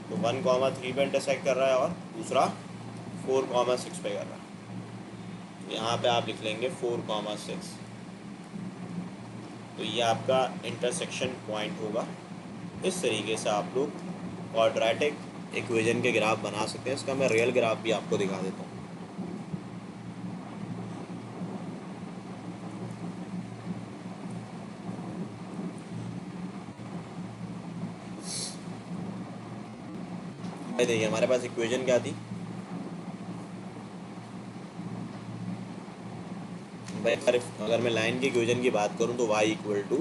तो 1,3 पे इंटरसेक्ट कर रहा है और दूसरा 4,6 पे कर रहा है। यहाँ पे आप लिख लेंगे 4,6, तो ये आपका इंटरसेक्शन पॉइंट होगा। इस तरीके से आप लोग क्वाड्रेटिक इक्वेशन के ग्राफ बना सकते हैं। इसका मैं रियल ग्राफ भी आपको दिखा देता हूँ। देखिए हमारे पास इक्वेशन क्या थी, भाई अगर मैं लाइन के इक्वेशन की बात करूँ तो y equal to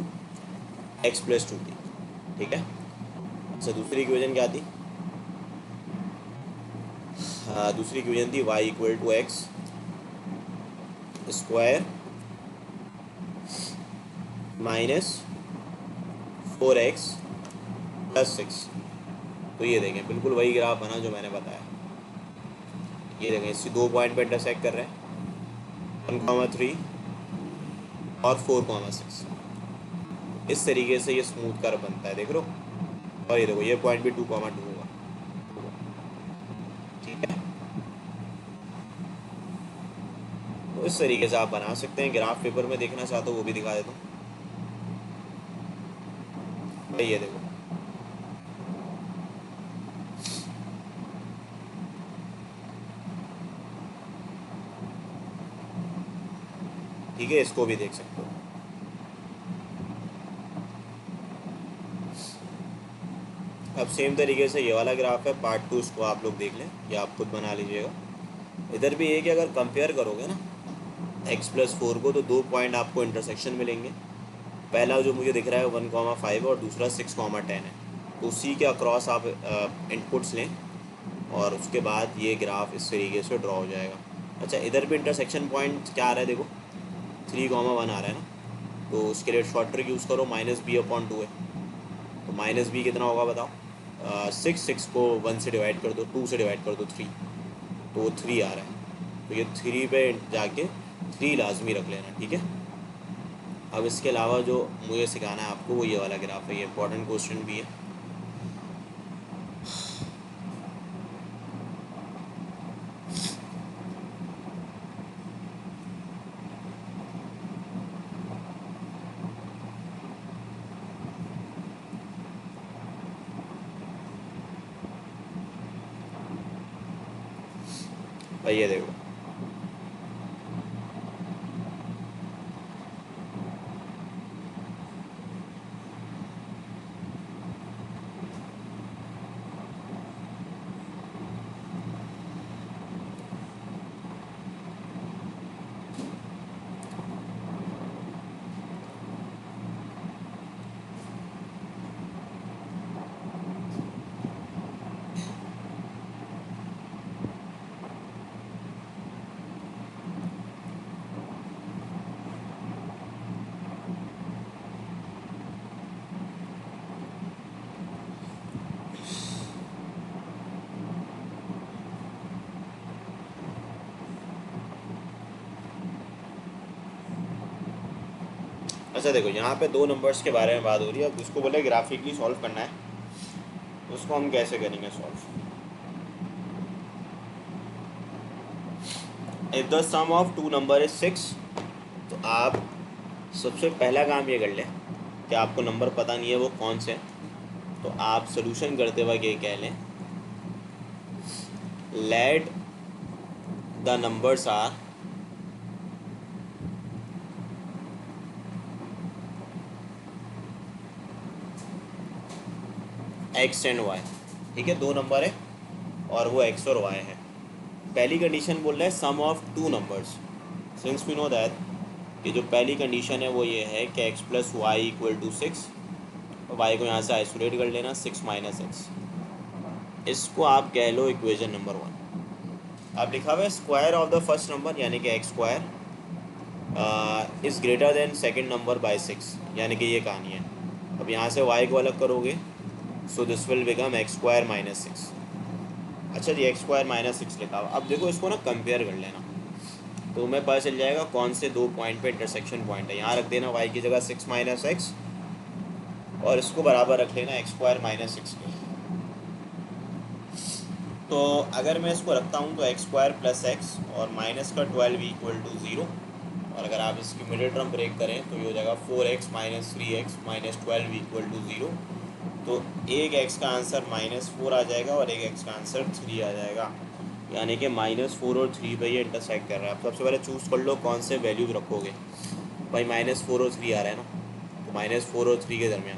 x plus 2 थी, ठीक है। अच्छा दूसरी इक्वेशन क्या थी? हाँ दूसरी इक्वेशन थी y equal to x square minus 4x plus 6। तो ये देखें बिल्कुल वही ग्राफ बना जो मैंने बताया। ये देखें इसी 2 पॉइंट पे इंटरसेक्ट कर रहे हैं 1,3 और 4,6। इस तरीके से ये स्मूथ कर्व बनता है, देख लो। और ये देखो ये पॉइंट भी 2,2 होगा, ठीक है। तो इस तरीके से आप बना सकते हैं। ग्राफ पेपर में देखना चाहते हो वो भी दिखा देता हूँ। ये देखो ठीक है, इसको भी देख सकते हो। अब सेम तरीके से ये वाला ग्राफ है पार्ट 2, इसको आप लोग देख लें या आप खुद बना लीजिएगा। इधर भी एक अगर कंपेयर करोगे ना x प्लस 4 को तो 2 पॉइंट आपको इंटरसेक्शन मिलेंगे। पहला जो मुझे दिख रहा है 1,5 और दूसरा 6,10 है। तो उसी के अक्रॉस आप इनपुट्स लें और उसके बाद ये ग्राफ इस तरीके से ड्रॉ हो जाएगा। अच्छा इधर भी इंटरसेक्शन पॉइंट क्या आ रहा है, देखो 3,1 आ रहा है ना। तो उसके लिए शॉर्ट ट्रिक यूज़ करो, -b/2 है। तो -b कितना होगा बताओ? 6 को 1 से डिवाइड कर दो, 2 से डिवाइड कर दो 3, तो वो 3 आ रहा है। तो ये 3 पे जाके 3 लाजमी रख लेना, ठीक है। अब इसके अलावा जो मुझे सिखाना है आपको वो ये वाला ग्राफ है, ये इंपॉर्टेंट क्वेश्चन भी है। भाई ये देखो अच्छा देखो यहाँ पे 2 नंबर्स के बारे में बात हो रही है। अब इसको बोले ग्राफिकली सॉल्व करना है, तो उसको हम कैसे करेंगे solve? If the sum of 2 number is 6, तो आप सबसे पहला काम ये कर लें कि आपको नंबर पता नहीं है वो कौन से हैं। तो आप सोल्यूशन करते वक्त ये कह लें let the numbers are x and y, ठीक है। 2 नंबर है और वो एक्स और वाई है। पहली कंडीशन बोल रहा है sum of 2 numbers. Since we know that कि जो पहली कंडीशन है वो ये है कि x plus y equal to 6, और y को यहाँ से आइसोलेट कर लेना 6 माइनस एक्स। इसको आप कह लो इक्वेशन नंबर 1। आप लिखा हुआ है square of the first number यानी कि x square is greater than second number by 6, यानी कि ये कहानी है। अब यहाँ से y को अलग करोगे सो this will become x square minus 6। अच्छा जी एक्स स्क्वायर माइनस 6 लिखा हुआ। अब देखो इसको ना कंपेयर कर लेना तो तुम्हें पता चल जाएगा कौन से 2 पॉइंट पे इंटरसेक्शन पॉइंट है। यहाँ रख देना y की जगह 6 माइनस एक्स और इसको बराबर रख लेना एक्स स्क्वायर माइनस 6 के। तो अगर मैं इसको रखता हूँ तो एक्स स्क्वायर प्लस एक्स और माइनस का 12 इक्वल टू 0, और अगर आप इसकी मिडिल टर्म ब्रेक करें तो ये हो जाएगा 4x minus 3x minus 12 equal to 0। तो एक x का आंसर -4 आ जाएगा और एक x का आंसर 3 आ जाएगा, यानी कि -4 और 3 पे ये इंटरसेक्ट कर रहा है। आप सबसे पहले चूज़ कर लो कौन से वैल्यू रखोगे। भाई -4 और 3 आ रहा है ना, तो -4 और 3 के दरमियान।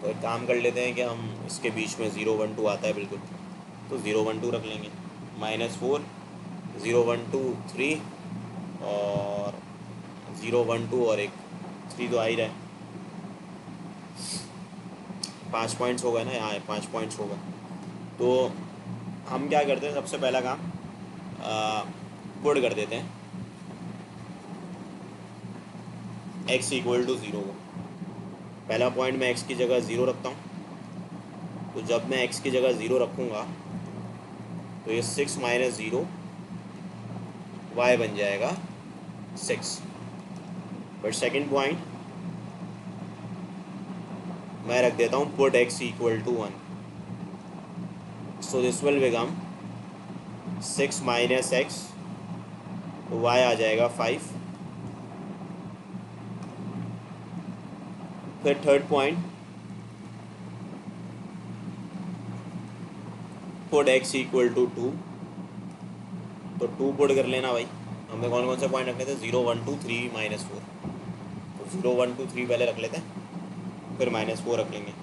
तो एक काम कर लेते हैं कि हम इसके बीच में 0 1 2 आता है बिल्कुल, तो 0 1 2 रख लेंगे। -4 0 1 2 3 और 0 1 2 और एक 3 तो आ ही रहा है। 5 पॉइंट्स हो गए ना, यहाँ 5 पॉइंट्स हो गए। तो हम क्या करते हैं, सबसे पहला काम पुट कर देते हैं x इक्वल टू 0 को। पहला पॉइंट मैं x की जगह 0 रखता हूँ। तो जब मैं x की जगह 0 रखूँगा तो ये 6 माइनस 0 y बन जाएगा 6। बट सेकेंड पॉइंट मैं रख देता हूँ put x equal to 1। So this will become 6 minus x, तो y आ जाएगा 5। फिर third point put x equal to 2। तो 2 पुट कर लेना भाई। हमें कौन कौन से पॉइंट रखने थे, 0 1 2 3 -4। तो 0 1 2 3 पहले रख लेते हैं, फिर -4 रख लेंगे।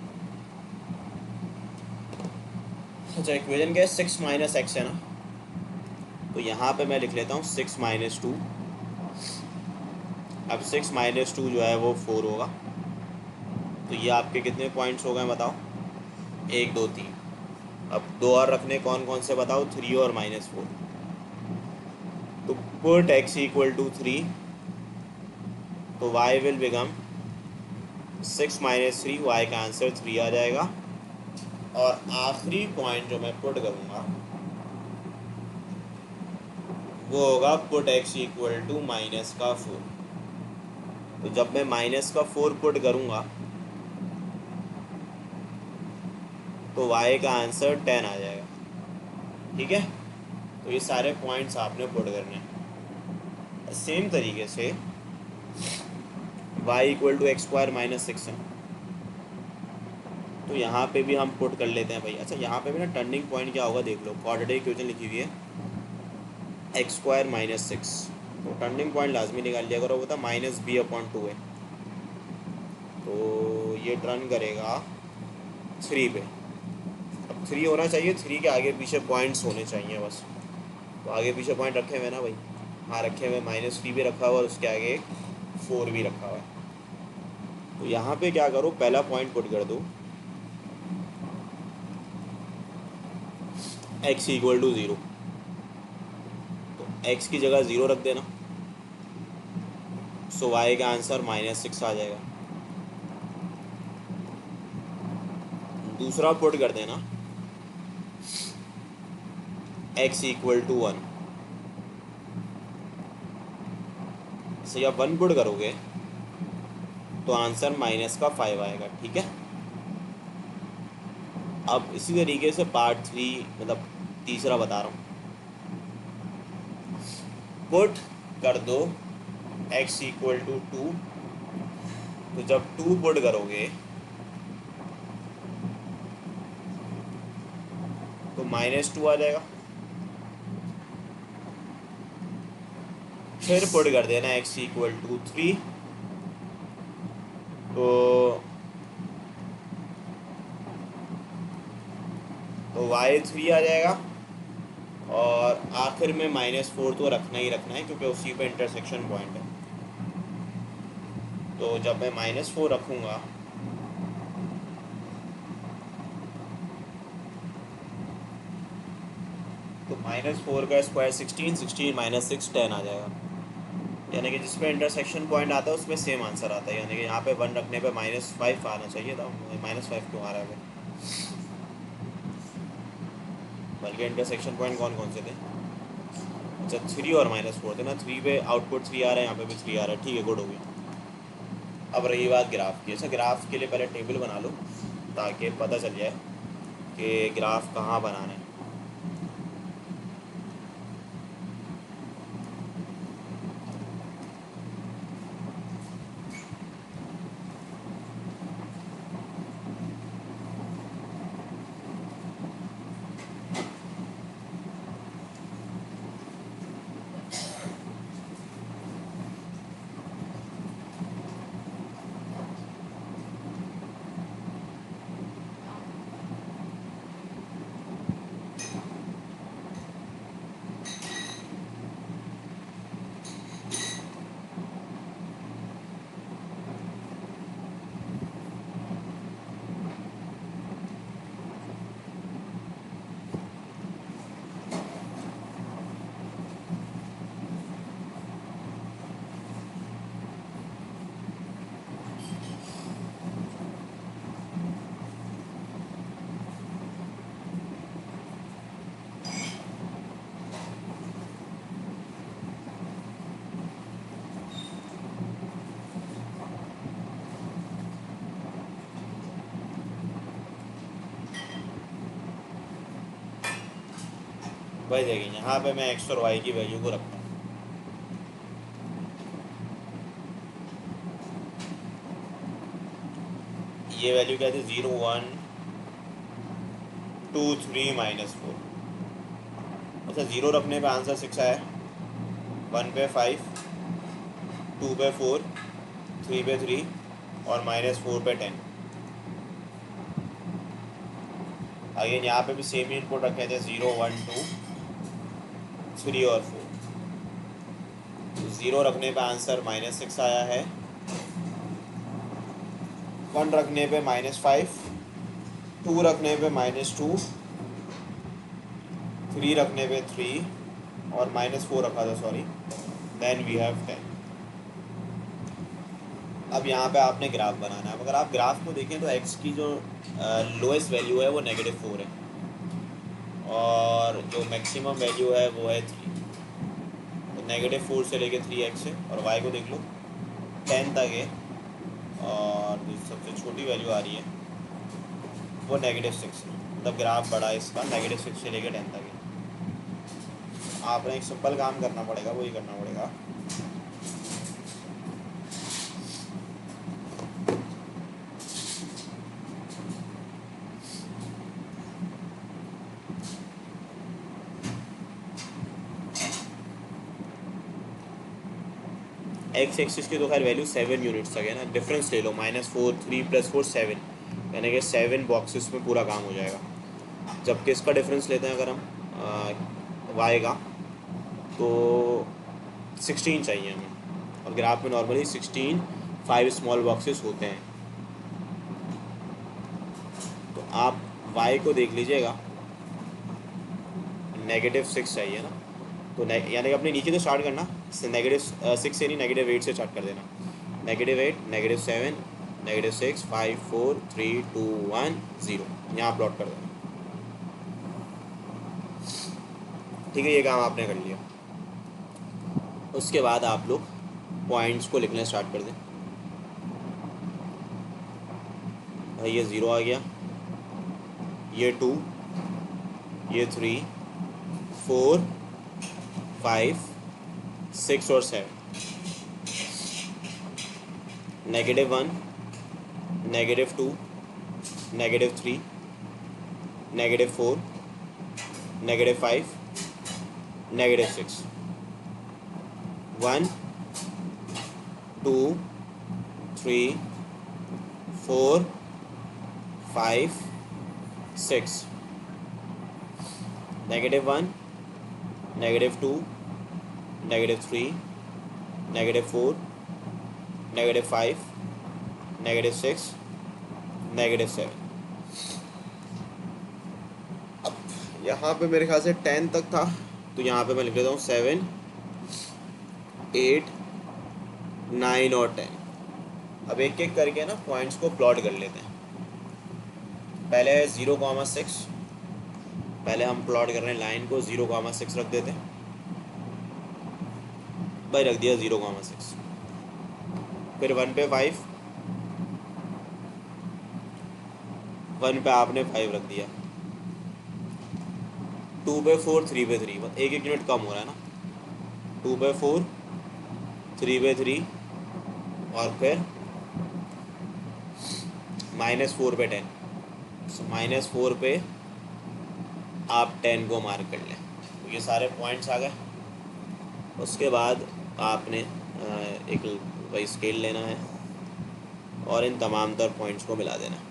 अच्छा, इक्वेशन क्या है, 6 माइनस एक्स है ना। तो यहाँ पे मैं लिख लेता हूँ 6 माइनस 2। अब 6 माइनस 2 जो है वो 4 होगा। तो ये आपके कितने पॉइंट्स हो गए बताओ, 1 2 3। अब 2 और रखने कौन कौन से बताओ, 3 और -4। तो पुट x इक्वल टू 3, तो y will become 6 minus 3, y का आंसर 3 आ जाएगा। और आखिरी पॉइंट जो मैं पुट करूँगा वो होगा पुट x इक्वल टू -4। तो जब मैं -4 पुट करूँगा तो y का आंसर 10 आ जाएगा। ठीक है, तो ये सारे पॉइंट्स आपने पुट करने हैं। सेम तरीके से y इक्वल टू x² - 6 है, तो यहाँ पे भी हम पुट कर लेते हैं भाई। अच्छा, यहाँ पे भी ना टर्निंग पॉइंट क्या होगा देख लो, क्वाड्रेटिक इक्वेशन लिखी हुई है x² - 6। तो टर्निंग पॉइंट लाजमी निकाल लिया करो, वो था -b/2 है। तो ये टर्न करेगा 3 पे। अब 3 होना चाहिए, 3 के आगे पीछे पॉइंट्स होने चाहिए बस। तो आगे पीछे पॉइंट रखे हुए ना भाई, हाँ रखे हुए, -3 भी रखा हुआ और उसके आगे 4 भी रखा हुआ है। तो यहाँ पे क्या करो, पहला पॉइंट पुट कर दो x इक्वल टू 0। तो x की जगह 0 रख देना, सो y का आंसर -6 आ जाएगा। दूसरा पुट कर देना x इक्वल टू 1। सही, आप 1 पुट करोगे तो आंसर -5 आएगा। ठीक है, अब इसी तरीके से पार्ट 3 मतलब तीसरा बता रहा हूँ। पुट कर दो x इक्वल टू 2। तो जब 2 पुट करोगे तो -2 आ जाएगा। फिर पुट कर देना x इक्वल टू 3। तो y 3 आ जाएगा। और आखिर में -4 तो रखना ही रखना है क्योंकि उसी पे इंटरसेक्शन पॉइंट है। तो जब मैं -4 रखूँगा तो -4 का स्क्वायर 16, 16 -6 10 आ जाएगा। यानी कि जिस पे इंटरसेक्शन पॉइंट आता है उसमें सेम आंसर आता है। यानी कि यहाँ पे 1 रखने पे -5 आना चाहिए था, -5 क्यों आ रहा है? बल्कि इंटरसेक्शन पॉइंट कौन कौन से थे? अच्छा, 3 और -4 थे ना। 3 पे आउटपुट 3 आ रहा है, यहाँ पे भी 3 आ रहा है। ठीक है, गुड हो गया। अब रही बात ग्राफ की। अच्छा, ग्राफ के लिए पहले टेबल बना लो ताकि पता चल जाए कि ग्राफ कहाँ बनाना है। वही देखिए यहाँ पे मैं एक्स और वाई की वैल्यू को रखता हूँ। ये वैल्यू क्या थी, 0 1 2 3 -4। अच्छा, 0 रखने पे आंसर 6 आया, 1 पे 5, 2 पे 4, 3 पे 3 और -4 पे 10। आगे यहाँ पे भी सेम इनपुट रखे थे, 0 1 2 3 और 4। 0 रखने पे आंसर -6 आया है, 1 रखने पे -5, 2 रखने पे -2, 3 रखने पे 3 और -4 रखा था, सॉरी, देन वी हैव 10। अब यहाँ पे आपने ग्राफ बनाना है। अगर आप ग्राफ को देखें तो एक्स की जो लोएस्ट वैल्यू है वो -4 है और जो मैक्सिमम वैल्यू है वो है 3। तो -4 से लेके 3x है और y को देख लो 10 तक है और जो सबसे छोटी वैल्यू आ रही है वो -6 है। मतलब ग्राफ बड़ा है इसका, -6 से लेके 10 तक है। आपने एक सिंपल काम करना पड़ेगा, वही करना पड़ेगा। एक्स एक्सिस की तो खैर वैल्यू 7 यूनिट्स तक है ना, डिफरेंस ले लो, -4 3 + 4 7, यानी कि 7 बॉक्सेस में पूरा काम हो जाएगा। जबकि इसका डिफरेंस लेते हैं अगर हम वाई का, तो 16 चाहिए हमें और ग्राफ में नॉर्मली 16 5 स्मॉल बॉक्सेस होते हैं। तो आप वाई को देख लीजिएगा, -6 चाहिए ना, तो यानी कि अपने नीचे से स्टार्ट करना, -6 से नहीं, -8 से स्टार्ट कर देना। -8 -7 -6 5 4 3 2 1 0, यहाँ प्लॉट कर देना। ठीक है, ये काम आपने कर लिया। उसके बाद आप लोग पॉइंट्स को लिखना स्टार्ट कर दें। भाई ये 0 आ गया, ये 2, ये 3 4 5 6 और 7, -1 -2 -3 -4 -5 -6, 1 2 3 4 5 6, -1 -2 -3 -4 -5 -6 -7। अब यहाँ पे मेरे ख्याल से 10 तक था, तो यहाँ पे मैं लिख देता हूँ 7 8 9 और 10। अब एक एक करके ना पॉइंट्स को प्लॉट कर लेते हैं। पहले है 0,6, पहले हम प्लॉट कर रहे हैं लाइन को, 0,6 रख देते हैं। भाई रख दिया 0,6। फिर 1 पे 5, 1 पे आपने 5 रख दिया, 2 पे 4 3 पे 3, बस एक यूनिट कम हो रहा है ना, 2 पे 4 3 पे 3 और फिर -4 पे 10। -4 पे आप 10 को मार्क कर लें, तो ये सारे पॉइंट्स आ गए। उसके बाद आपने एक वही स्केल लेना है और इन तमाम तर पॉइंट्स को मिला देना है।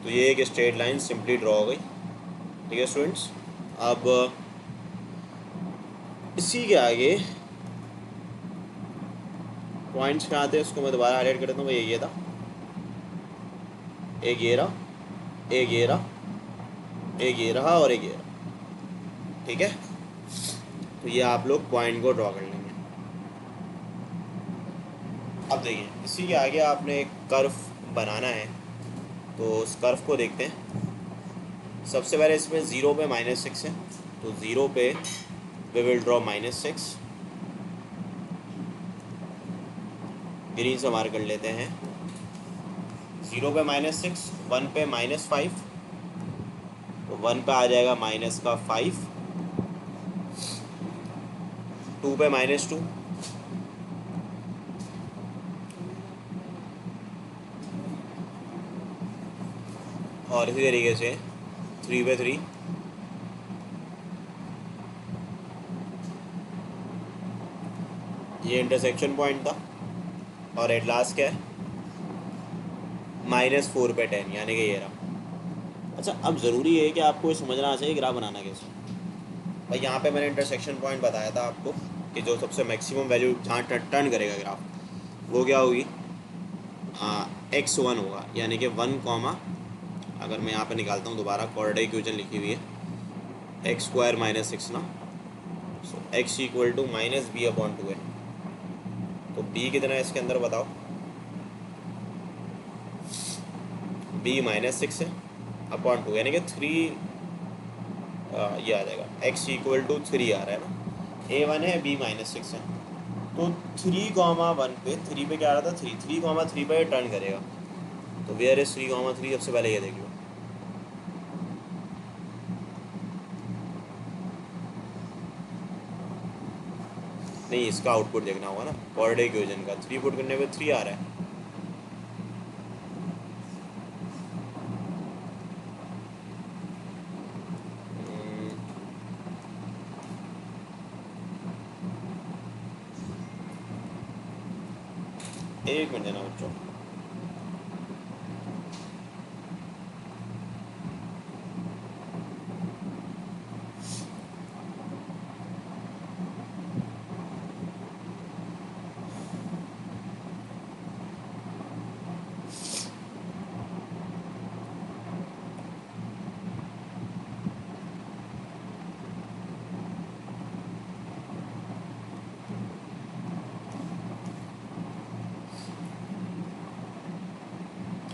तो ये एक स्ट्रेट लाइन सिंपली ड्रॉ हो गई। ठीक है स्टूडेंट्स, अब इसी के आगे पॉइंट्स कहाँ आते हैं उसको मैं दोबारा हाईलाइट कर देता हूँ। ये था, एक ये रहा, एक ये रहा, एक ये रहा और एक ये रहा। ठीक है, तो ये आप लोग पॉइंट को ड्रॉ कर लेंगे। अब देखिए इसी के आगे आपने एक कर्व बनाना है, तो उस कर्व को देखते हैं। सबसे पहले इसमें ज़ीरो पे -6 है, तो ज़ीरो पे वी विल ड्रॉ -6, ग्रीन से मार्क कर लेते हैं। ज़ीरो पे -6, वन पे -5, तो वन पे आ जाएगा -5, टू पे -2, और इसी तरीके से थ्री पे 3, ये इंटरसेक्शन पॉइंट था। और एट लास्ट क्या है, -4 पे 10, यानी कि ये रहा। अच्छा, अब ज़रूरी है कि आपको ये समझना चाहिए ग्राफ बनाना कैसे। भाई यहाँ पे मैंने इंटरसेक्शन पॉइंट बताया था आपको कि जो सबसे मैक्सिमम वैल्यू जहाँ टर्न करेगा ग्राफ वो क्या होगी, x1 होगा, यानी कि 1 कॉमा, अगर मैं यहाँ पे निकालता हूँ दोबारा, क्वाड्रेटिक इक्वेशन लिखी हुई है x² - 6 ना, सो x इक्वल टू -b/2 है। तो b कितना है इसके अंदर बताओ, b -6 है अपॉन 2, यानी कि 3, ये आ जाएगा x इक्वल टू 3 आ रहा है ना, a1 है, b -6 है। तो 3, 1 पे, 3 पे क्या आ रहा था, 3 पे टर्न करेगा। तो वेयर इज 3, 3, सबसे पहले ये देख लो। नहीं, इसका आउटपुट देखना होगा ना, क्वाड्रेटिक इक्वेशन का 3 पुट करने पे 3 आ रहा है। एक मिनट देना बच्चों।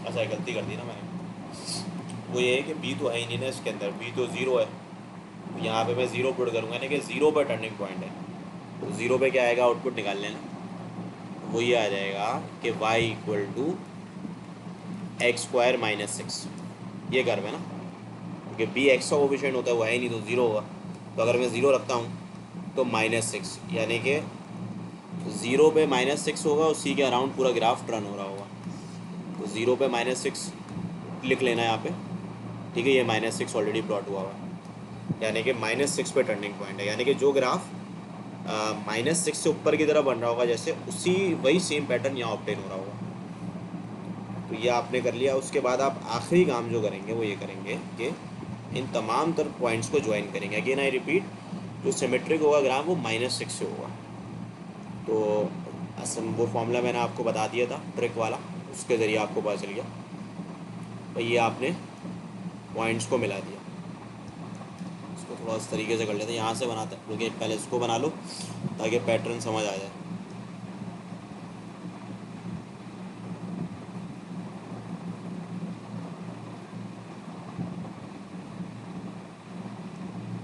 अच्छा, गलती कर दी ना मैंने। वो ये है कि बी तो है ही नहीं ना इसके अंदर, बी तो ज़ीरो है। तो यहाँ पे मैं ज़ीरो पुट करूँगा, यानी कि ज़ीरो पर टर्निंग पॉइंट है। तो ज़ीरो पे क्या आएगा आउटपुट निकाल लेना, वो ये आ जाएगा कि y इक्वल टू x² - 6, ये कर्व है ना, क्योंकि बी एक्स का कोफिशिएंट होता है, वो है ही नहीं, तो ज़ीरो होगा। तो अगर मैं ज़ीरो रखता हूँ तो -6, यानी कि ज़ीरो पे -6 होगा, उसी के अराउंड पूरा ग्राफ टर्न हो रहा होगा। तो ज़ीरो पे -6 लिख लेना है यहाँ पे, ठीक है। ये -6 ऑलरेडी प्लॉट हुआ हुआ है, यानी कि -6 पे टर्निंग पॉइंट है, यानी कि जो ग्राफ -6 से ऊपर की तरफ बन रहा होगा जैसे, उसी वही सेम पैटर्न यहाँ ऑब्टेन हो रहा होगा। तो ये आपने कर लिया। उसके बाद आप आखिरी काम जो करेंगे वो ये करेंगे कि इन तमाम तर पॉइंट्स को ज्वाइन करेंगे। अगेन आई रिपीट, जो सिमेट्रिक होगा ग्राफ वो -6 से होगा। तो असल वो फॉर्मूला मैंने आपको बता दिया था ट्रिक वाला, उसके ज़रिए आपको पता चल गया। तो ये आपने पॉइंट्स को मिला दिया। इसको थोड़ा इस तरीके से कर लेते हैं, यहाँ से बनाते हैं, क्योंकि पहले इसको बना लो ताकि पैटर्न समझ आ जाए।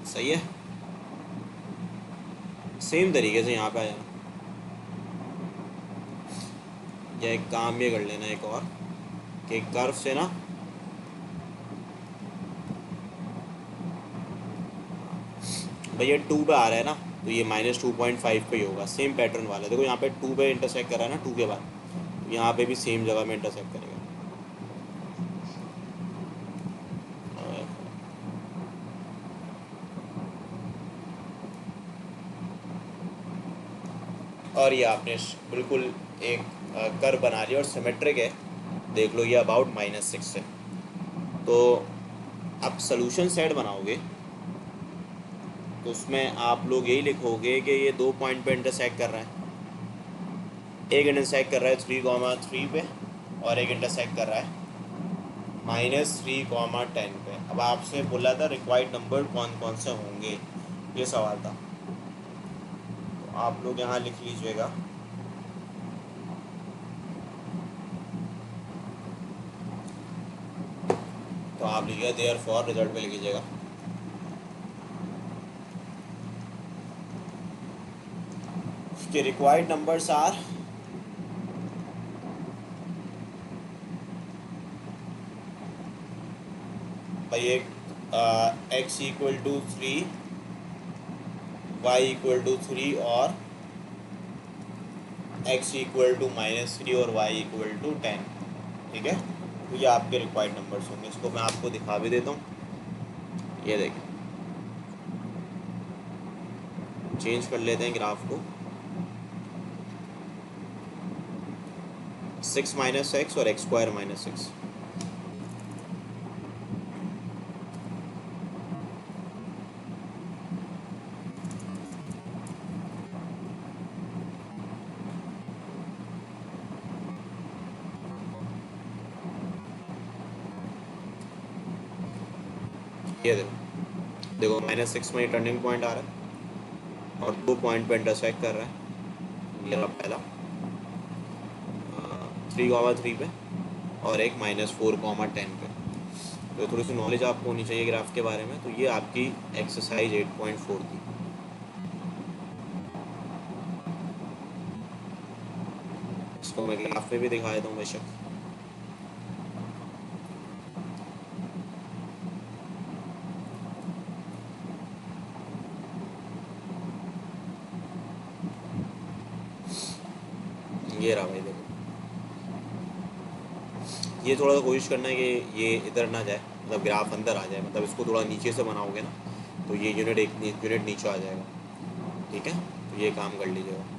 सही है, सेम तरीके से यहाँ पे आ जाना। या एक काम ये कर लेना एक और, कि कर्व से ना भैया 2 पे आ रहा है ना, तो ये -2.5 पे ही होगा, सेम पैटर्न वाला। देखो यहाँ पे 2 पे इंटरसेक्ट कर रहा है ना 2 के बाद, तो यहाँ पे भी सेम जगह में इंटरसेक्ट करेगा। और ये आपने बिल्कुल एक कर्व बना लिया और सिमेट्रिक है, देख लो ये अबाउट -6 है। तो आप सोल्यूशन सेट बनाओगे तो उसमें आप लोग यही लिखोगे कि ये 2 पॉइंट पे इंटरसेक्ट कर रहा है। एक इंटरसेक्ट कर रहा है 3, 3 पे, और एक इंटरसेक्ट कर रहा है -3, 10 पे। अब आपसे बोला था रिक्वायर्ड नंबर कौन कौन से होंगे, ये सवाल था। आप लोग यहाँ लिख लीजिएगा, तो आप लिखिएगा देयरफॉर, रिजल्ट पे लिख लीजिएगा कि रिक्वायर्ड नंबर्स आर भाई एक x equal to 3, y equal to 3 और x इक्वल टू -3 और y इक्वल टू 10। ठीक है, तो ये आपके रिक्वायर्ड नंबर्स होंगे। इसको मैं आपको दिखा भी देता हूँ, ये देखिए, चेंज कर लेते हैं ग्राफ को। 6 माइनस एक्स और एक्स स्क्वायर माइनस 6। ये देखो देखो -6 में टर्निंग पॉइंट आ रहा है और 2 पॉइंट पे इंटरसेक्ट कर रहा है। ये रहा पहला 3,3 पे और एक -4,10 पे। तो थोड़ी सी नॉलेज आपको होनी चाहिए ग्राफ के बारे में। तो ये आपकी एक्सरसाइज 8.4 थी। इसको मैं ग्राफ में भी दिखा देता हूँ बेशक। ये रहा भाई, देखो ये थोड़ा सा कोशिश करना है कि ये इधर ना जाए, मतलब ग्राफ अंदर आ जाए, मतलब इसको थोड़ा नीचे से बनाओगे ना तो ये यूनिट नीचे आ जाएगा। ठीक है, तो ये काम कर लीजिएगा।